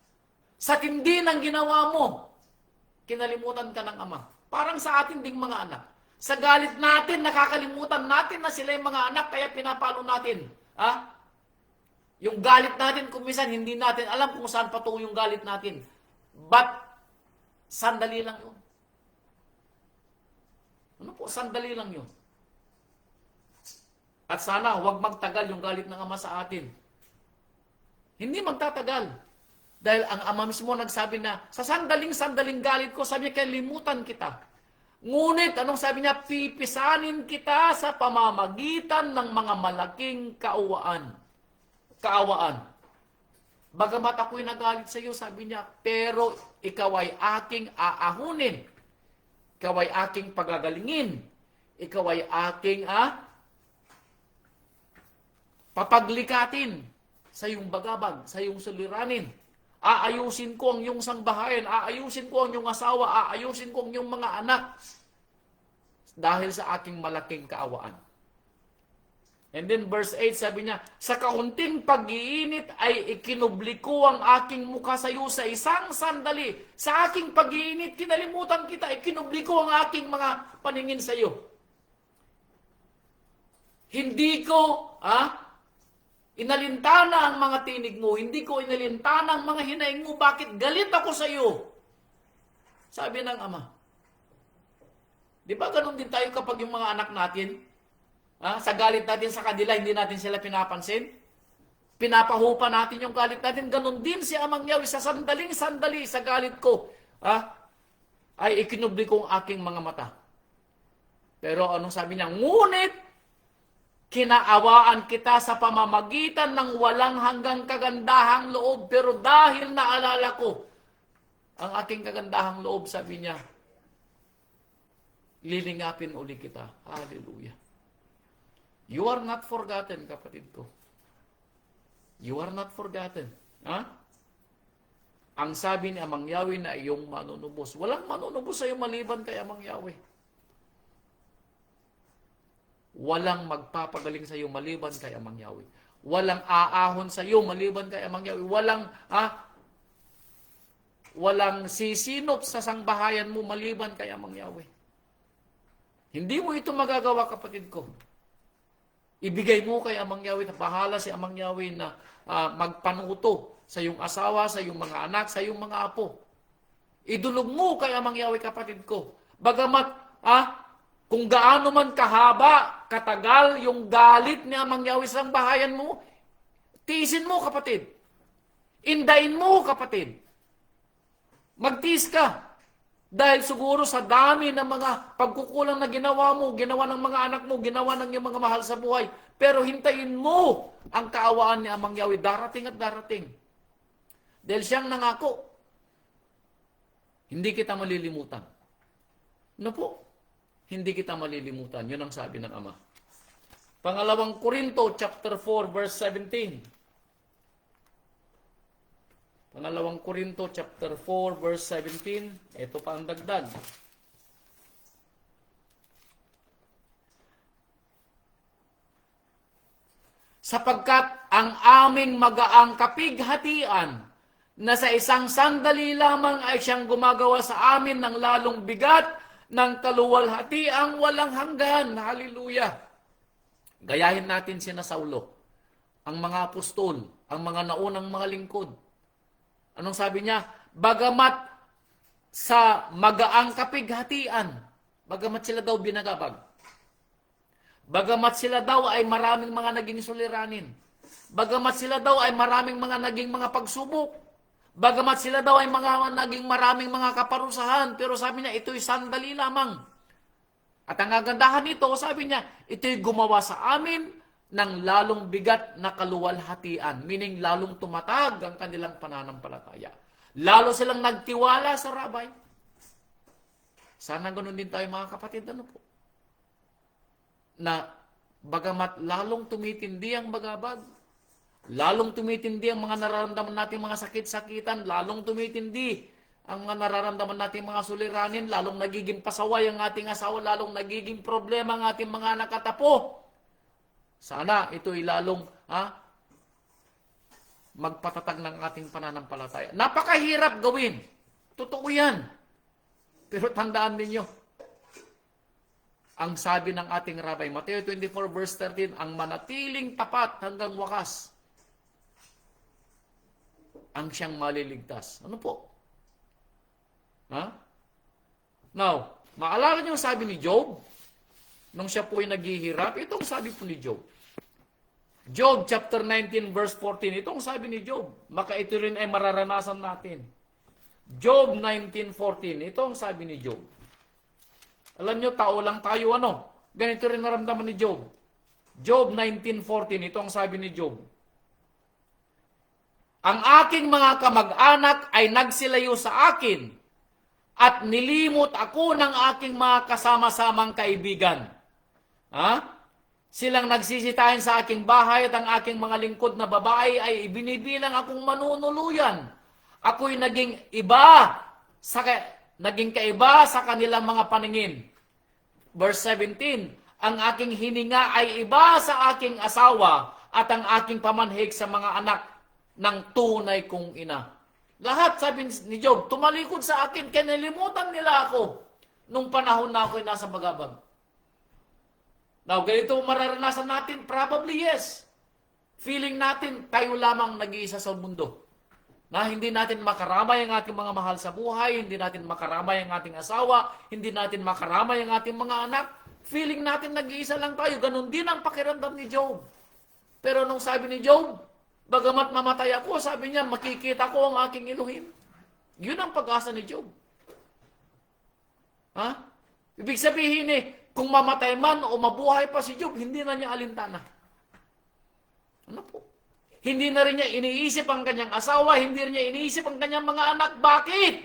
Sa tindi ng ginawa mo, kinalimutan ka ng Ama. Parang sa atin ding mga anak. Sa galit natin, nakakalimutan natin na sila yung mga anak, kaya pinapalo natin. Yung galit natin, kung minsan hindi natin alam kung saan patungo yung galit natin. But, sandali lang yun. Sandali lang yun. At sana, huwag magtagal yung galit ng Ama sa atin. Hindi magtatagal. Dahil ang Ama mismo nagsabi na, sa sandaling galit ko, sabi niya, kalimutan kita. Ngunit, anong sabi niya? Pipisanin kita sa pamamagitan ng mga malaking kaawaan. Bagamat ako'y nagalit sa iyo, sabi niya, pero ikaw ay aking aahunin. Ikaw ay aking pagagalingin. Ikaw ay aking papaglikatin sa iyong bagabag, sa iyong suliranin. Aayusin ko ang iyong sangbahayan, aayusin ko ang iyong asawa, aayusin ko ang iyong mga anak dahil sa aking malaking kaawaan. And then verse 8 sabi niya, sa kaunting pag-iinit ay ikinubli ko ang aking mukha sa iyo sa isang sandali. Sa aking pag-iinit, kinalimutan kita, ikinubli ko ang aking mga paningin sa iyo. Hindi ko, inalintana ang mga tinig mo, hindi ko inalintana ang mga hinaing mo, bakit galit ako sa iyo? Sabi ng Ama. Di ba ganun din tayo kapag yung mga anak natin, sa galit natin sa kanila, hindi natin sila pinapansin? Pinapahupa natin yung galit natin, ganun din si Amang Yahweh, sa sandaling-sandali sa galit ko, ay ikinubli ko ang aking mga mata. Pero anong sabi niya? Ngunit, kinaawaan kita sa pamamagitan ng walang hanggang kagandahang loob. Pero dahil naalala ko ang aking kagandahang loob, sabi niya, lilingapin uli kita. Hallelujah. You are not forgotten, kapatid ko. You are not forgotten. Ang sabi ni Amang Yahweh na iyong manunubos. Walang manunubos sa iyo maliban kay Amang Yahweh. Walang magpapagaling sa iyo maliban kay Amang Yahweh. Walang aahon sa iyo maliban kay Amang Yahweh. Walang sisinop sa sangbahayan mo maliban kay Amang Yahweh. Hindi mo ito magagawa, kapatid ko. Ibigay mo kay Amang Yahweh, na bahala si Amang Yahweh na magpanuto sa iyong asawa, sa iyong mga anak, sa iyong mga apo. Idulog mo kay Amang Yahweh, kapatid ko. Bagamat, kung gaano man kahaba, katagal yung galit ni Amang Yahweh sa bahayan mo, tiisin mo, kapatid. Indayin mo, kapatid. Magtiis ka. Dahil siguro sa dami ng mga pagkukulang na ginawa mo, ginawa ng mga anak mo, ginawa ng iyong mga mahal sa buhay. Pero hintayin mo ang kaawaan ni Amang Yahweh. Darating at darating. Dahil siyang nangako, hindi kita malilimutan. Ano po? Hindi kita malilimutan. Yun ang sabi ng Ama. Pangalawang Korinto, chapter 4, verse 17. Pangalawang Korinto, chapter 4, verse 17. Ito pa ang dagdag. Sapagkat ang aming magaang kapighatian na sa isang sandali lamang ay siyang gumagawa sa amin ng lalong bigat ng kaluwalhatiang walang hanggan. Hallelujah! Gayahin natin sina Saulo, ang mga apostol, ang mga naunang mga lingkod. Anong sabi niya? Bagamat sa magaang kapighatian, bagamat sila daw binagabag, bagamat sila daw ay maraming mga naging suliranin, bagamat sila daw ay maraming mga naging mga pagsubok, bagamat sila daw ay naging maraming mga kaparusahan, pero sabi niya, ito'y sandali lamang. At ang kagandahan nito, sabi niya, ito'y gumawa sa amin ng lalong bigat na kaluwalhatian, meaning lalong tumatag ang kanilang pananampalataya. Lalo silang nagtiwala sa Rabay. Sana ganun din tayo, mga kapatid, ano po? Na bagamat lalong tumitindi ang bagabag, lalong tumitindi ang mga nararamdaman natin mga sakit-sakitan, lalong tumitindi ang mga nararamdaman natin mga suliranin, lalong nagiging pasaway ang ating asawa, lalong nagiging problema ang ating mga anak at apo. Sana ito'y lalong magpatatag ng ating pananampalataya. Napakahirap gawin. Totoo yan. Pero tandaan ninyo, ang sabi ng ating Rabay, Mateo 24 verse 13, ang manatiling tapat hanggang wakas, ang siyang maliligtas. Ano po? Now, maalala niyo sabi ni Job, nung siya po ay naghihirap, itong sabi po ni Job. Job chapter 19 verse 14, itong sabi ni Job. Maka ito rin ay mararanasan natin. Job 19:14, itong sabi ni Job. Alam nyo, tao lang tayo, ganito rin naramdaman ni Job. Job 19:14, itong sabi ni Job. Ang aking mga kamag-anak ay nagsilayo sa akin at nilimot ako ng aking mga kasama-samang kaibigan. Silang nagsisitahin sa aking bahay at ang aking mga lingkod na babae ay ibinibilang akong manunuluyan. Ako'y naging kaiba sa kanilang mga paningin. Verse 17, ang aking hininga ay iba sa aking asawa at ang aking pamanhig sa mga anak ng tunay kong ina. Lahat, sabi ni Job, tumalikod sa akin, kinalimutan nila ako nung panahon na ako'y nasa bagabag. Now, ganito mararanasan natin? Probably yes. Feeling natin, tayo lamang nag-iisa sa mundo. Na hindi natin makaramay ang ating mga mahal sa buhay, hindi natin makaramay ang ating asawa, hindi natin makaramay ang ating mga anak. Feeling natin nag-iisa lang tayo. Ganon din ang pakiramdam ni Job. Pero nung sabi ni Job, bagamat mamatay ako, sabi niya, makikita ko ang aking Elohim. Yun ang pag-asa ni Job. Ibig sabihin kung mamatay man o mabuhay pa si Job, hindi na niya alintana. Ano po? Hindi na rin niya iniisip ang kanyang asawa, hindi rin niya iniisip ang kanyang mga anak. Bakit?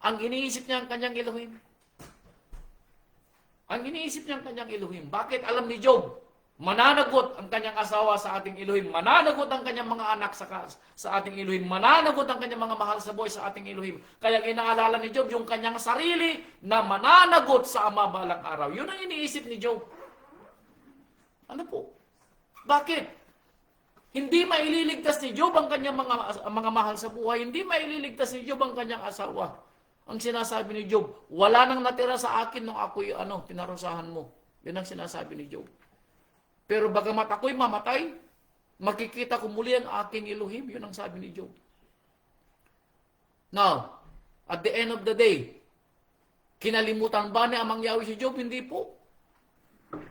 Ang iniisip niya ang kanyang Elohim. Ang iniisip niya ang kanyang Elohim. Bakit? Alam ni Job, Mananagot ang kanyang asawa sa ating Elohim. Mananagot ang kanyang mga anak sa ating Elohim. Mananagot ang kanyang mga mahal sa buhay sa ating Elohim. Kaya inaalala ni Job yung kanyang sarili na mananagot sa Ama balang araw. Yun ang iniisip ni Job. Ano po? Bakit? Hindi maililigtas ni Job ang kanyang mga mahal sa buhay. Hindi maililigtas ni Job ang kanyang asawa. Ang sinasabi ni Job, wala nang natira sa akin nung ako'y pinarusahan mo. Yun ang sinasabi ni Job. Pero bagamat ako'y mamatay, makikita ko muli ang aking Elohim. Yun ang sabi ni Job. Now, at the end of the day, kinalimutan ba ni Amang Yahweh si Job? Hindi po.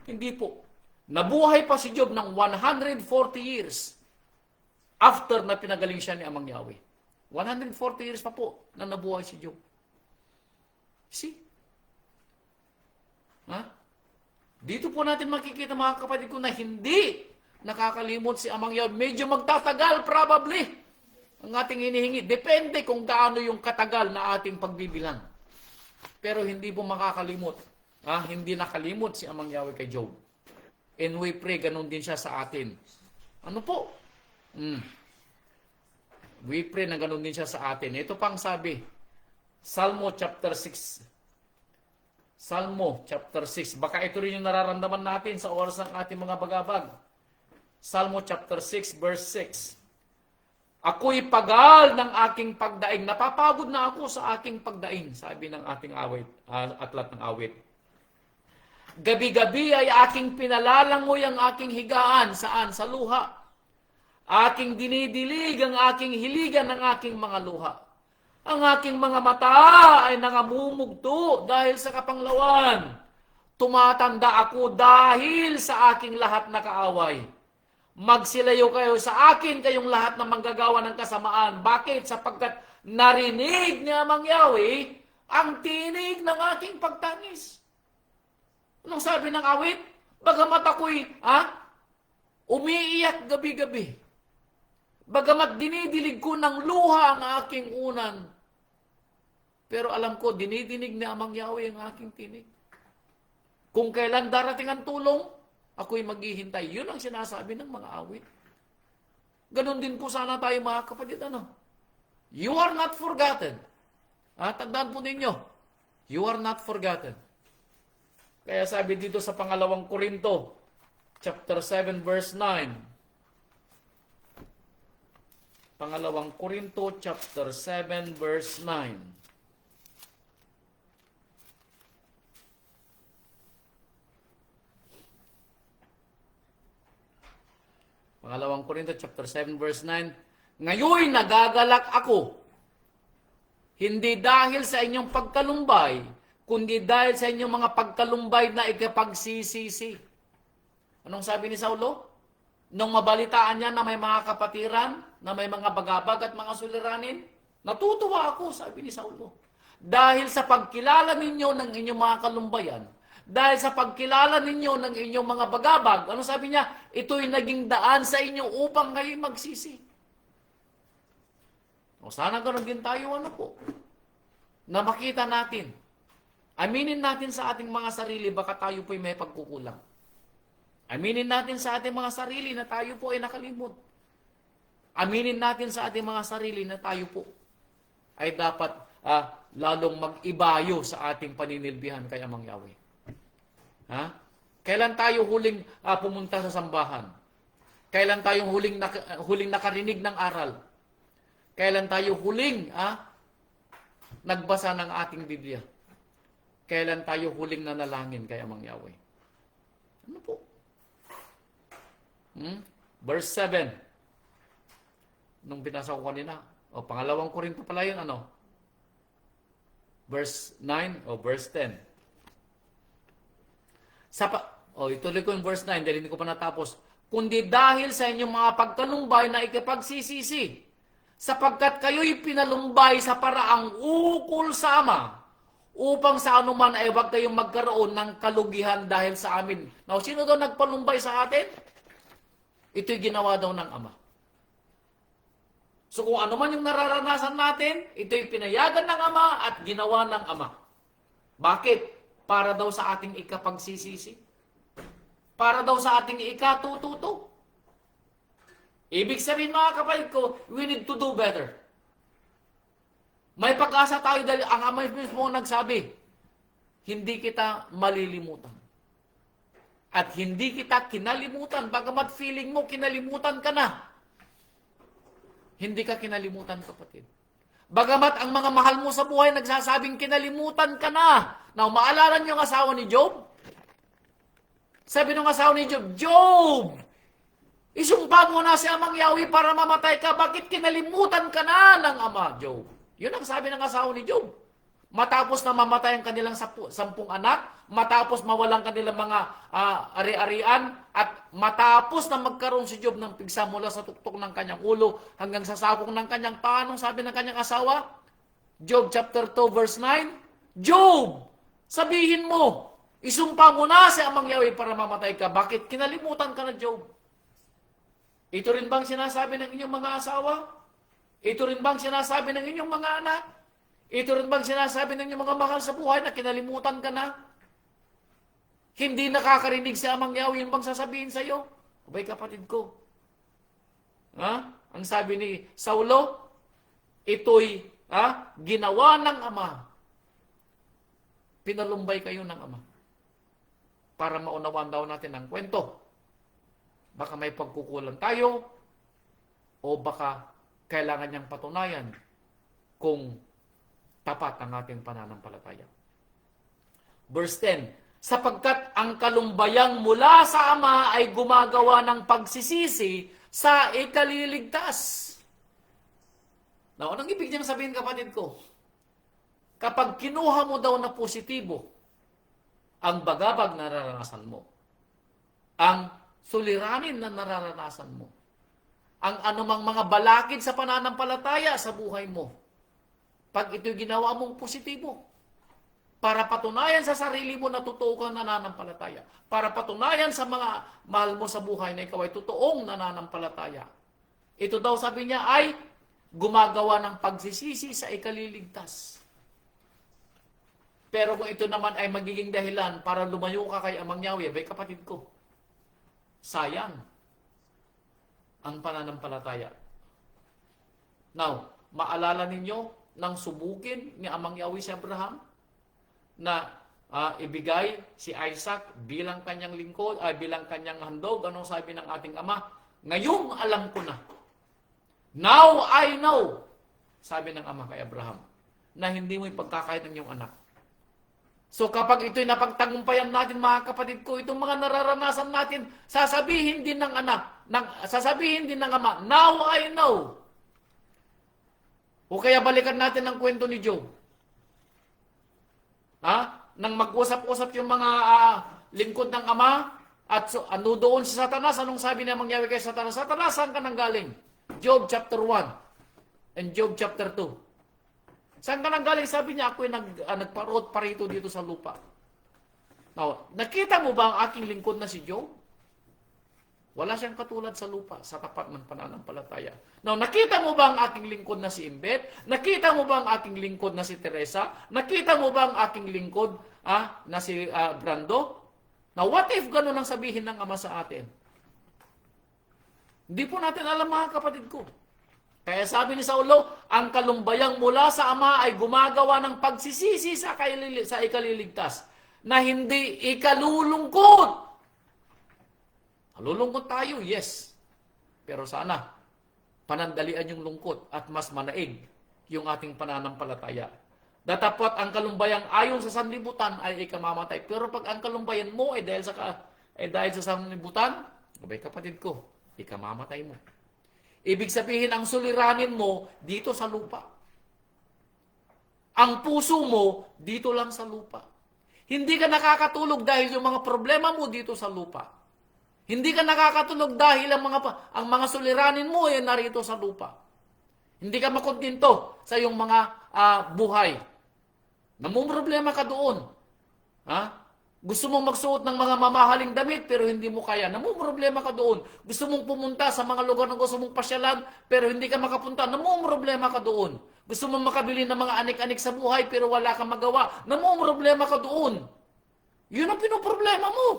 Hindi po. Nabuhay pa si Job ng 140 years after na pinagaling siya ni Amang Yahweh. 140 years pa po na nabuhay si Job. See? Dito po natin makikita mga kapatid ko na hindi nakakalimot si Amang Yahweh. Medyo magtatagal probably ang ating hinihingi. Depende kung gaano yung katagal na ating pagbibilang. Pero hindi po makakalimot. Hindi nakalimot si Amang Yahweh kay Job. And we pray, ganun din siya sa atin. Ano po? We pray na ganun din siya sa atin. Ito pang sabi, Salmo chapter 6. Salmo chapter 6. Baka ito rin yung nararamdaman natin sa oras ng ating mga bagabag. Salmo chapter 6 verse 6. Ako'y pagal ng aking pagdaing. Napapagod na ako sa aking pagdaing, sabi ng ating awit, aklat ng awit. Gabi-gabi ay aking pinalalangoy ang aking higaan. Saan? Sa luha. Aking dinidilig ang aking hiligan ng aking mga luha. Ang aking mga mata ay nangamumugto dahil sa kapanglawan. Tumatanda ako dahil sa aking lahat na kaaway. Magsilayo kayo sa akin, kayong lahat na manggagawa ng kasamaan. Bakit? Sapagkat narinig ni Amang Yahweh ang tinig ng aking pagtangis. Anong sabi ng awit? Bagamat ako'y umiiyak gabi-gabi. Bagamat dinidilig ko ng luha ang aking unan. Pero alam ko, dinidinig ni Amang Yahweh ang aking tinig. Kung kailan darating ang tulong, ako'y maghihintay. Yun ang sinasabi ng mga awit. Ganon din po sana tayo mga kapatid. You are not forgotten. Tandaan po ninyo, you are not forgotten. Kaya sabi dito sa pangalawang Korinto, chapter 7, verse 9. Pangalawang Korinto, chapter 7, verse 9. Pangalawang Korinto, chapter 7, verse 9. Ngayon nagagalak ako, hindi dahil sa inyong pagkalumbay, kundi dahil sa inyong mga pagkalumbay na ikapagsisisi. Anong sabi ni Saulo? Nung mabalitaan niya na may mga kapatiran, na may mga bagabag at mga suliranin, natutuwa ako, sabi ni Saulo. Dahil sa pagkilala ninyo ng inyong mga kalumbayan, dahil sa pagkilala ninyo ng inyong mga bagabag, ano sabi niya? Ito'y naging daan sa inyo upang kayo magsisi. O sana ganoon din tayo, na makita natin. Aminin natin sa ating mga sarili, baka tayo po'y may pagkukulang. Aminin natin sa ating mga sarili na tayo po ay nakalimot. Aminin natin sa ating mga sarili na tayo po ay dapat lalong mag-ibayo sa ating paninilbihan kay Amang Yahweh. Kailan tayo huling pumunta sa sambahan? Kailan tayo huling nakarinig ng aral? Kailan tayo huling nagbasa ng ating Biblia? Kailan tayo huling nanalangin kay Amang Yahweh? Ano po? Verse 7. Nung binasa ko kanina. Pangalawang Korinto pala yun, Verse 9 o verse 10. Ituloy ko yung verse 9 dahil hindi ko pa natapos. Kundi dahil sa inyong mga pagkalumbay na ikipagsisisi, sapagkat kayo'y pinalumbay sa paraang ukol sa Ama, upang sa anuman ay huwag kayong magkaroon ng kalugihan dahil sa amin. Now, sino daw nagpalumbay sa atin? Ito'y ginawa daw ng Ama. So kung ano man yung nararanasan natin, ito'y pinayagan ng Ama at ginawa ng Ama. Bakit? Para daw sa ating ikapagsisisi. para daw sa ating ikatututo. Ibig sabihin mga kapatid ko, we need to do better. May pag-asa tayo dahil ang Ama mismo nagsabi, hindi kita malilimutan. At hindi kita kinalimutan, bagamat feeling mo kinalimutan ka na. Hindi ka kinalimutan, kapatid. Bagamat ang mga mahal mo sa buhay nagsasabing kinalimutan ka na. Now, maalala niyo ang asawa ni Job? Sabi ng asawa ni Job, Job, isumpa mo na si Amang Yahweh para mamatay ka. Bakit kinalimutan ka na ng Ama, Job? Yun ang sabi ng asawa ni Job. Matapos na mamatay ang kanilang 10 anak, matapos mawalang kanilang mga ari-arian, at matapos na magkaroon si Job ng pigsa mula sa tuktok ng kanyang ulo hanggang sa sakong ng kanyang paa, anong sabi ng kanyang asawa? Job chapter 2 verse 9, Job, sabihin mo, isumpa mo na si Amang Yahweh para mamatay ka. Bakit kinalimutan ka na, Job? Ito rin bang sinasabi ng inyong mga asawa? Ito rin bang sinasabi ng inyong mga anak? Ito rin bang sinasabi ng inyong mga mahal sa buhay na kinalimutan ka na? Hindi nakakarinig si Amang Yahweh, yung bang sasabihin sa iyo? Abay, kapatid ko. Ang sabi ni Saulo, ito'y ginawa ng Ama. Pinalumbay kayo ng Ama. Para maunawaan daw natin ang kwento. Baka may pagkukulang tayo, o baka kailangan niyang patunayan kung tapat ang ating pananampalataya. Verse 10, sapagkat ang kalumbayang mula sa Ama ay gumagawa ng pagsisisi sa ikaliligtas. Now, anong ibig niyang sabihin, kapatid ko? Kapag kinuha mo daw na positibo ang bagabag na nararanasan mo, ang suliranin na nararanasan mo, ang anumang mga balakid sa pananampalataya sa buhay mo, pag ito'y ginawa mong positibo, para patunayan sa sarili mo na totoo kang nananampalataya, para patunayan sa mga mahal mo sa buhay na ikaw ay totoong nananampalataya, ito daw sabi niya ay gumagawa ng pagsisisi sa ikaliligtas. Pero kung ito naman ay magiging dahilan para lumayo ka kay Amang Yahweh, bay kapatid ko, sayang ang pananampalataya. Now, maalala ninyo nang subukin ni Amang Yahweh si Abraham na ibigay si Isaac bilang kanyang lingkod, bilang kanyang handog, anong sabi ng ating Ama? Ngayong alam ko na. Now I know, sabi ng Ama kay Abraham, na hindi mo ipagkakait ng iyong anak. So kapag ito'y napagtagumpayan natin, mga kapatid ko, itong mga nararanasan natin, sasabihin din ng anak, sasabihin din ng Ama, now I know. O kaya balikan natin ang kwento ni Job. Nang mag-usap-usap yung mga lingkod ng Ama, at ano doon si Satanas, anong sabi niya mangyari kay Satanas? Satanas, saan ka nang galing? Job chapter 1 and Job chapter 2. Saan ka nang galing? Sabi niya, ako'y nagparot parito dito sa lupa. Now, nakita mo ba ang aking lingkod na si Job? Wala siyang katulad sa lupa, sa tapat ng pananampalataya. Now, nakita mo ba ang aking lingkod na si Imbet? Nakita mo ba ang aking lingkod na si Teresa? Nakita mo ba ang aking lingkod na si Brando? Now, what if ganun ang sabihin ng Ama sa atin? Hindi po natin alam, mga kapatid ko. Kaya sabi ni Saulo, ang kalumbayang mula sa Ama ay gumagawa ng pagsisisi sa ikaliligtas na hindi ikalulungkot. Lulungkot tayo, yes. Pero sana, panandalian yung lungkot at mas manaig yung ating pananampalataya. Datapot ang kalumbayang ayon sa sanlibutan ay ikamamatay. Pero pag ang kalumbayan mo ay dahil sa sanlibutan, abay kapatid ko, ikamamatay mo. Ibig sabihin, ang suliranin mo dito sa lupa. Ang puso mo dito lang sa lupa. Hindi ka nakakatulog dahil yung mga problema mo dito sa lupa. Hindi ka nakakatulog dahil ang mga suliranin mo ay narito sa lupa. Hindi ka makontento sa iyong mga buhay. Namumroblema ka doon. Gusto mong magsuot ng mga mamahaling damit pero hindi mo kaya. Namumroblema ka doon. Gusto mong pumunta sa mga lugar na gusto mong pasyalan pero hindi ka makapunta. Namumroblema ka doon. Gusto mong makabili ng mga anik-anik sa buhay pero wala kang magawa. Namumroblema ka doon. Yun ang pinoproblema mo.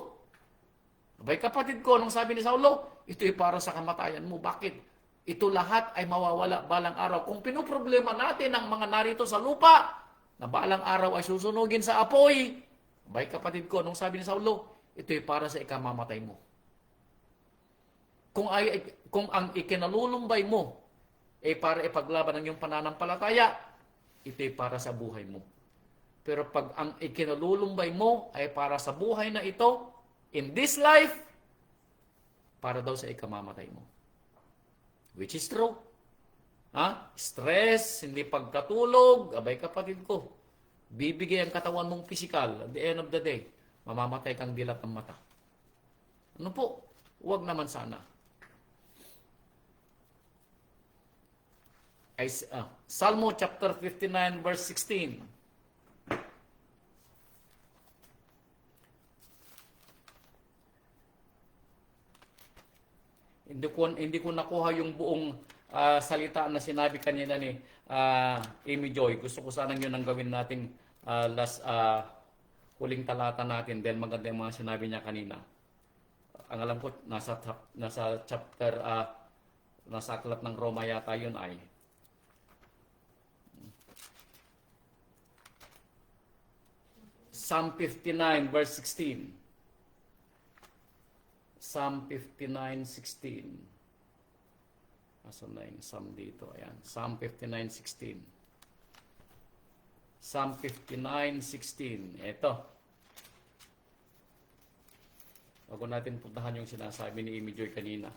Abay kapatid ko, nung sabi ni Saulo, ito'y para sa kamatayan mo. Bakit? Ito lahat ay mawawala balang araw. Kung pinoproblema natin ang mga narito sa lupa, na balang araw ay susunugin sa apoy, abay kapatid ko, nung sabi ni Saulo, ito'y para sa ikamamatay mo. Kung ang ikinalulumbay mo ay para ipaglaban ng iyong pananampalataya, ito'y para sa buhay mo. Pero pag ang ikinalulumbay mo ay para sa buhay na ito, in this life, para daw sa ikamamatay mo. Which is true. Stress, hindi pagkatulog, abay kapatid ko, bibigay ang katawan mong pisikal, at the end of the day, mamamatay kang dilat ng mata. Ano po? Huwag naman sana. Salmo chapter 59 verse 16. Hindi ko nakuha yung buong salita na sinabi kanina ni Amy Joy. Gusto ko sanang yun ang gawin nating huling talata natin dahil maganda yung mga sinabi niya kanina. Ang alam ko, nasa chapter, nasa aklat ng Roma yata yun ay. Psalm 59 verse 16. Psalm 59:16. Asan na yung Psalm dito? Ayan. Psalm 59:16. Psalm 59:16. Ito. Bago natin puntahan yung sinasabi ni Amy Joy kanina.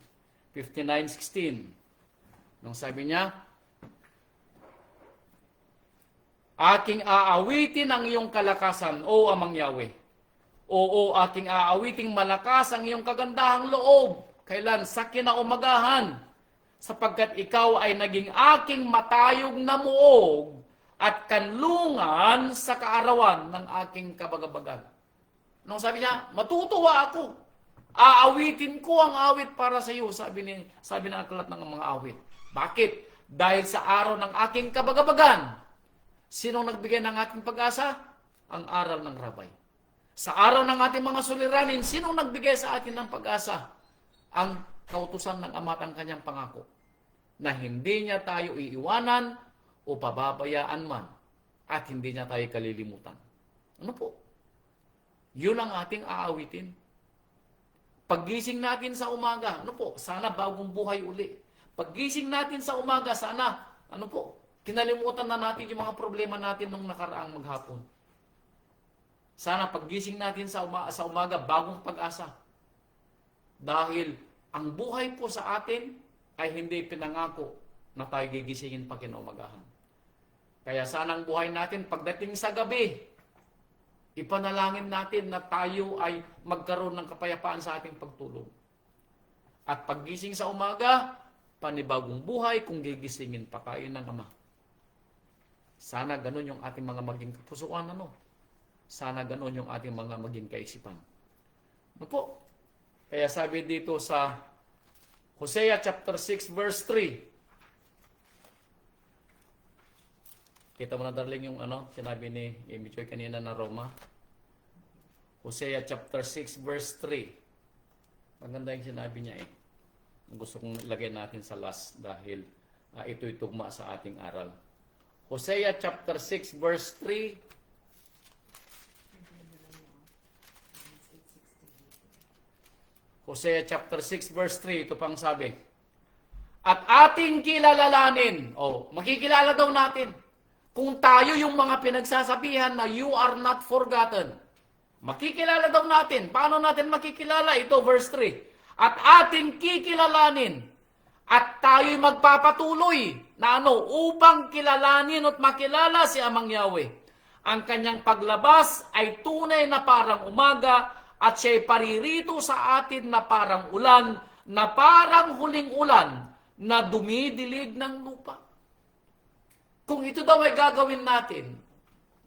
59:16. Nung sabi niya, aking aawitin ang iyong kalakasan, O Amang Yahweh. Oo, aking aawiting malakas ang iyong kagandahang loob. Kailan? Sa kinaumagahan. Sapagkat ikaw ay naging aking matayog na muog at kanlungan sa kaarawan ng aking kabagabagan. Nung sabi niya, matutuwa ako. Aawitin ko ang awit para sa iyo, sabi ng aklat ng mga awit. Bakit? Dahil sa araw ng aking kabagabagan. Sinong nagbigay ng ating pag-asa? Ang aral ng Rabay. Sa araw ng ating mga suliranin, sinong nagbigay sa atin ng pag-asa? Ang kautusan ng Ama at ang kanyang pangako. Na hindi niya tayo iiwanan o pababayaan man at hindi niya tayo kalilimutan. Ano po? Yun ang ating aawitin. Paggising natin sa umaga, ano po? Sana bagong buhay uli. Paggising natin sa umaga, sana, ano po? Kinalimutan na natin yung mga problema natin nung nakaraang maghapon. Sana paggising natin sa umaga, bagong pag-asa. Dahil ang buhay po sa atin ay hindi pinangako na tayo gigisingin pa kinaumagahan. Kaya sana ang buhay natin pagdating sa gabi, ipanalangin natin na tayo ay magkaroon ng kapayapaan sa ating pagtulog. At paggising sa umaga, panibagong buhay kung gigisingin pa tayo ng Ama. Sana ganun yung ating mga maging kapusuan, Sana ganoon yung ating mga maging kaisipan. Ano po? Kaya sabi dito sa Hosea chapter 6 verse 3. Kita mo na darling yung sinabi ni Amy Joy kanina na Roma. Hosea chapter 6 verse 3. Maganda yung sinabi niya eh. Gusto kong ilagay natin sa last dahil ito'y tugma sa ating aral. Hosea chapter 6 verse 3. Hosea chapter 6 verse 3, ito pang sabi. At ating kilalanin, makikilala daw natin, kung tayo yung mga pinagsasabihan na you are not forgotten. Makikilala daw natin. Paano natin makikilala? Ito verse 3. At ating kikilalanin, at tayo'y magpapatuloy na upang kilalanin at makilala si Amang Yahweh. Ang kanyang paglabas ay tunay na parang umaga, at siya'y paririto sa atin na parang ulan, na parang huling ulan, na dumidilig ng lupa. Kung ito daw ay gagawin natin,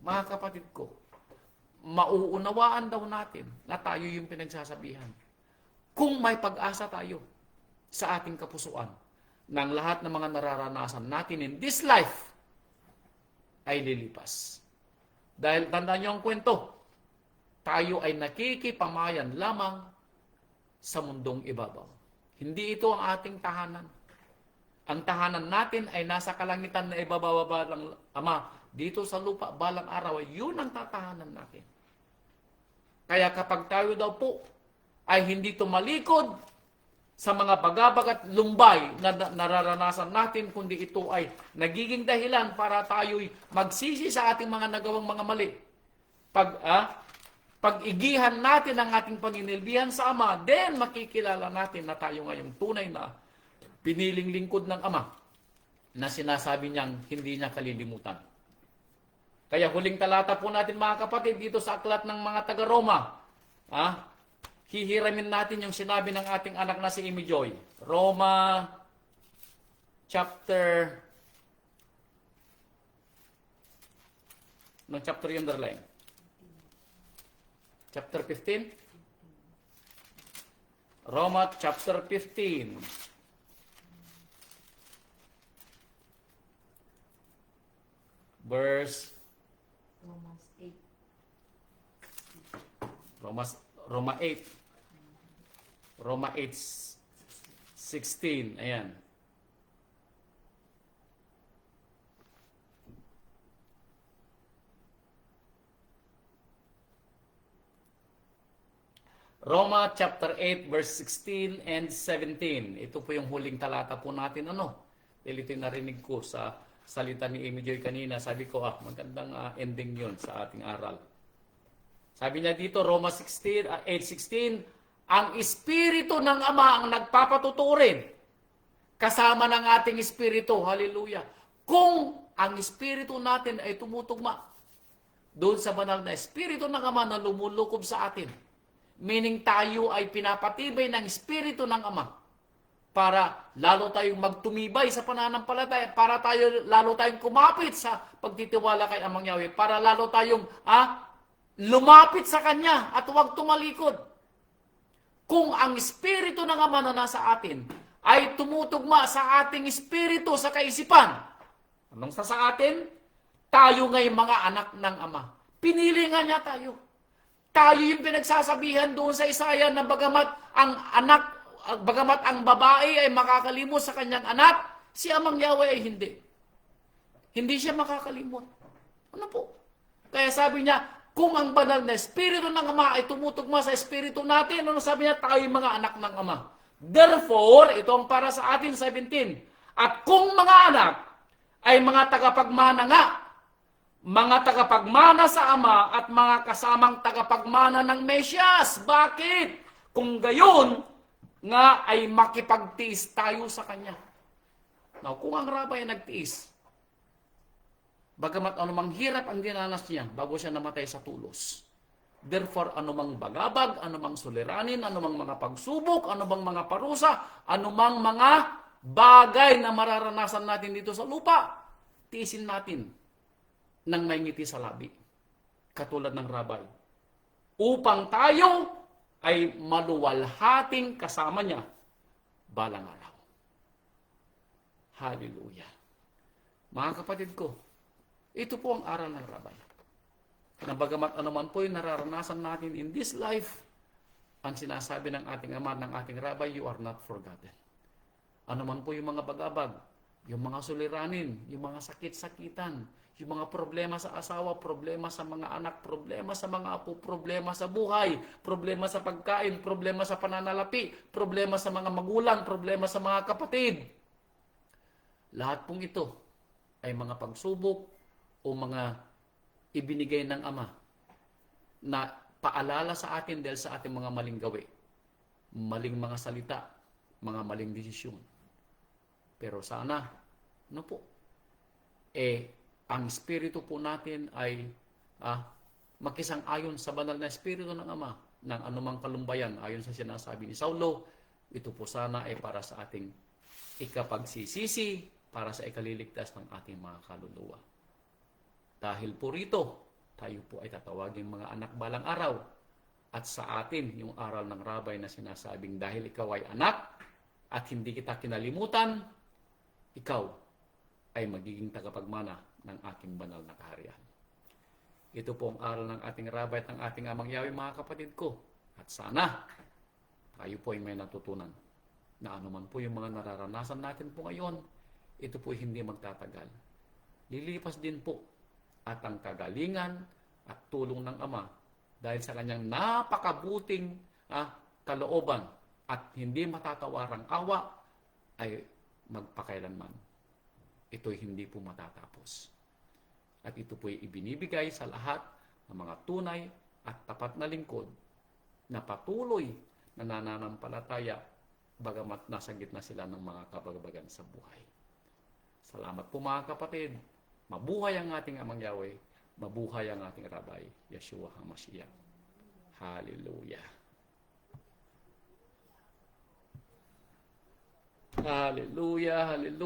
mga kapatid ko, mauunawaan daw natin na tayo yung pinagsasabihan. Kung may pag-asa tayo sa ating kapusuan, ng lahat ng mga nararanasan natin in this life, ay lilipas. Dahil tandaan niyo ang kwento, tayo ay nakikipamayan lamang sa mundong ibabaw. Hindi ito ang ating tahanan. Ang tahanan natin ay nasa kalangitan na ibababa ng Ama. Dito sa lupa, balang araw, yun ang tatahanan natin. Kaya kapag tayo daw po ay hindi tumalikod sa mga bagabag at lumbay na nararanasan natin, kundi ito ay nagiging dahilan para tayo'y magsisi sa ating mga nagawang mga mali. Pag-igihan natin ang ating paninilbihan sa Ama, then makikilala natin na tayo ngayong tunay na piniling lingkod ng Ama na sinasabi niyang hindi niya kalilimutan. Kaya huling talata po natin mga kapatid dito sa aklat ng mga taga-Roma. Hihiramin natin yung sinabi ng ating anak na si Amy Joy. Roma chapter, no chapter yung underline? Chapter 15? Roma chapter 15. Verse Roma 8. Roma 8:16. Ayan. Roma chapter 8 verse 16 and 17. Ito po yung huling talata po natin. Dahil ito yung narinig ko sa salita ni Amy Joy kanina. Sabi ko, magandang ending yun sa ating aral. Sabi niya dito, Roma 8:16, ang Espiritu ng Ama ang nagpapatuturin kasama ng ating Espiritu. Hallelujah. Kung ang Espiritu natin ay tumutugma doon sa banal na Espiritu ng Ama na lumulukob sa atin, meaning tayo ay pinapatibay ng Espiritu ng Ama para lalo tayong magtumibay sa pananampalataya, para lalo tayong kumapit sa pagtitiwala kay Amang Yahweh, para lalo tayong lumapit sa Kanya at huwag tumalikod. Kung ang Espiritu ng Ama na nasa atin ay tumutugma sa ating espiritu, sa kaisipan, anong sa atin? Tayo ngayong mga anak ng Ama. Pinili nga niya tayo. Tayo yung pinagsasabihan doon sa Isaiah na bagamat ang babae ay makakalimot sa kanyang anak, si Amang Yahweh ay hindi. Hindi siya makakalimot. Ano po? Kaya sabi niya, kung ang banal na Espiritu ng Ama ay tumutugma sa Espiritu natin, ano sabi niya? Tayo mga anak ng Ama. Therefore, ito ang para sa atin, 17. At kung mga anak ay mga tagapagmana nga, mga tagapagmana sa Ama at mga kasamang tagapagmana ng Mesyas. Bakit? Kung gayon nga ay makipagtiis tayo sa Kanya. Now, kung ang rabay ay nagtiis, bagamat anumang hirap ang dinanas niya bago siya namatay sa tulos. Therefore, anumang bagabag, anumang suliranin, anumang mga pagsubok, anumang mga parusa, anumang mga bagay na mararanasan natin dito sa lupa, tiisin natin ng may ngiti sa labi, katulad ng rabay, upang tayo ay maluwalhating kasama niya balang araw. Hallelujah. Mga kapatid ko, ito po ang aral ng rabay. Na bagamat anuman po yung nararanasan natin in this life, ang sinasabi ng ating Ama, ng ating rabay, you are not forgotten. Anuman po yung mga bagabag, yung mga suliranin, yung mga sakit-sakitan, yung mga problema sa asawa, problema sa mga anak, problema sa mga apo, problema sa buhay, problema sa pagkain, problema sa pananalapi, problema sa mga magulang, problema sa mga kapatid. Lahat pong ito ay mga pagsubok o mga ibinigay ng Ama na paalala sa atin dahil sa ating mga maling gawi, maling mga salita, mga maling desisyon. Pero sana, ang Espiritu po natin ay makisang-ayon sa banal na Espiritu ng Ama ng anumang kalumbayan ayon sa sinasabi ni Saulo. Ito po sana ay para sa ating ikapagsisisi, para sa ikaliligtas ng ating mga kaluluwa. Dahil po rito, tayo po ay tatawagin mga anak balang araw. At sa atin, yung aral ng rabay na sinasabing dahil ikaw ay anak at hindi kita kinalimutan, ikaw ay magiging tagapagmana ng aking banal na kaharian. Ito po ang aral ng ating rabay at ng ating Amang Yahweh, mga kapatid ko. At sana, tayo po ay may natutunan na anuman po yung mga nararanasan natin po ngayon, ito po hindi magtatagal. Lilipas din po at ang kagalingan at tulong ng Ama dahil sa kanyang napakabuting kalooban at hindi matatawarang awa ay magpakailanman. Ito'y hindi po matatapos. At ito po'y ibinibigay sa lahat ng mga tunay at tapat na lingkod na patuloy na nananampalataya bagamat nasa gitna sila ng mga kabagabagan sa buhay. Salamat po mga kapatid. Mabuhay ang ating Amang Yahweh. Mabuhay ang ating Rabbi, Yeshua HaMashiach. Hallelujah. Hallelujah, hallelujah.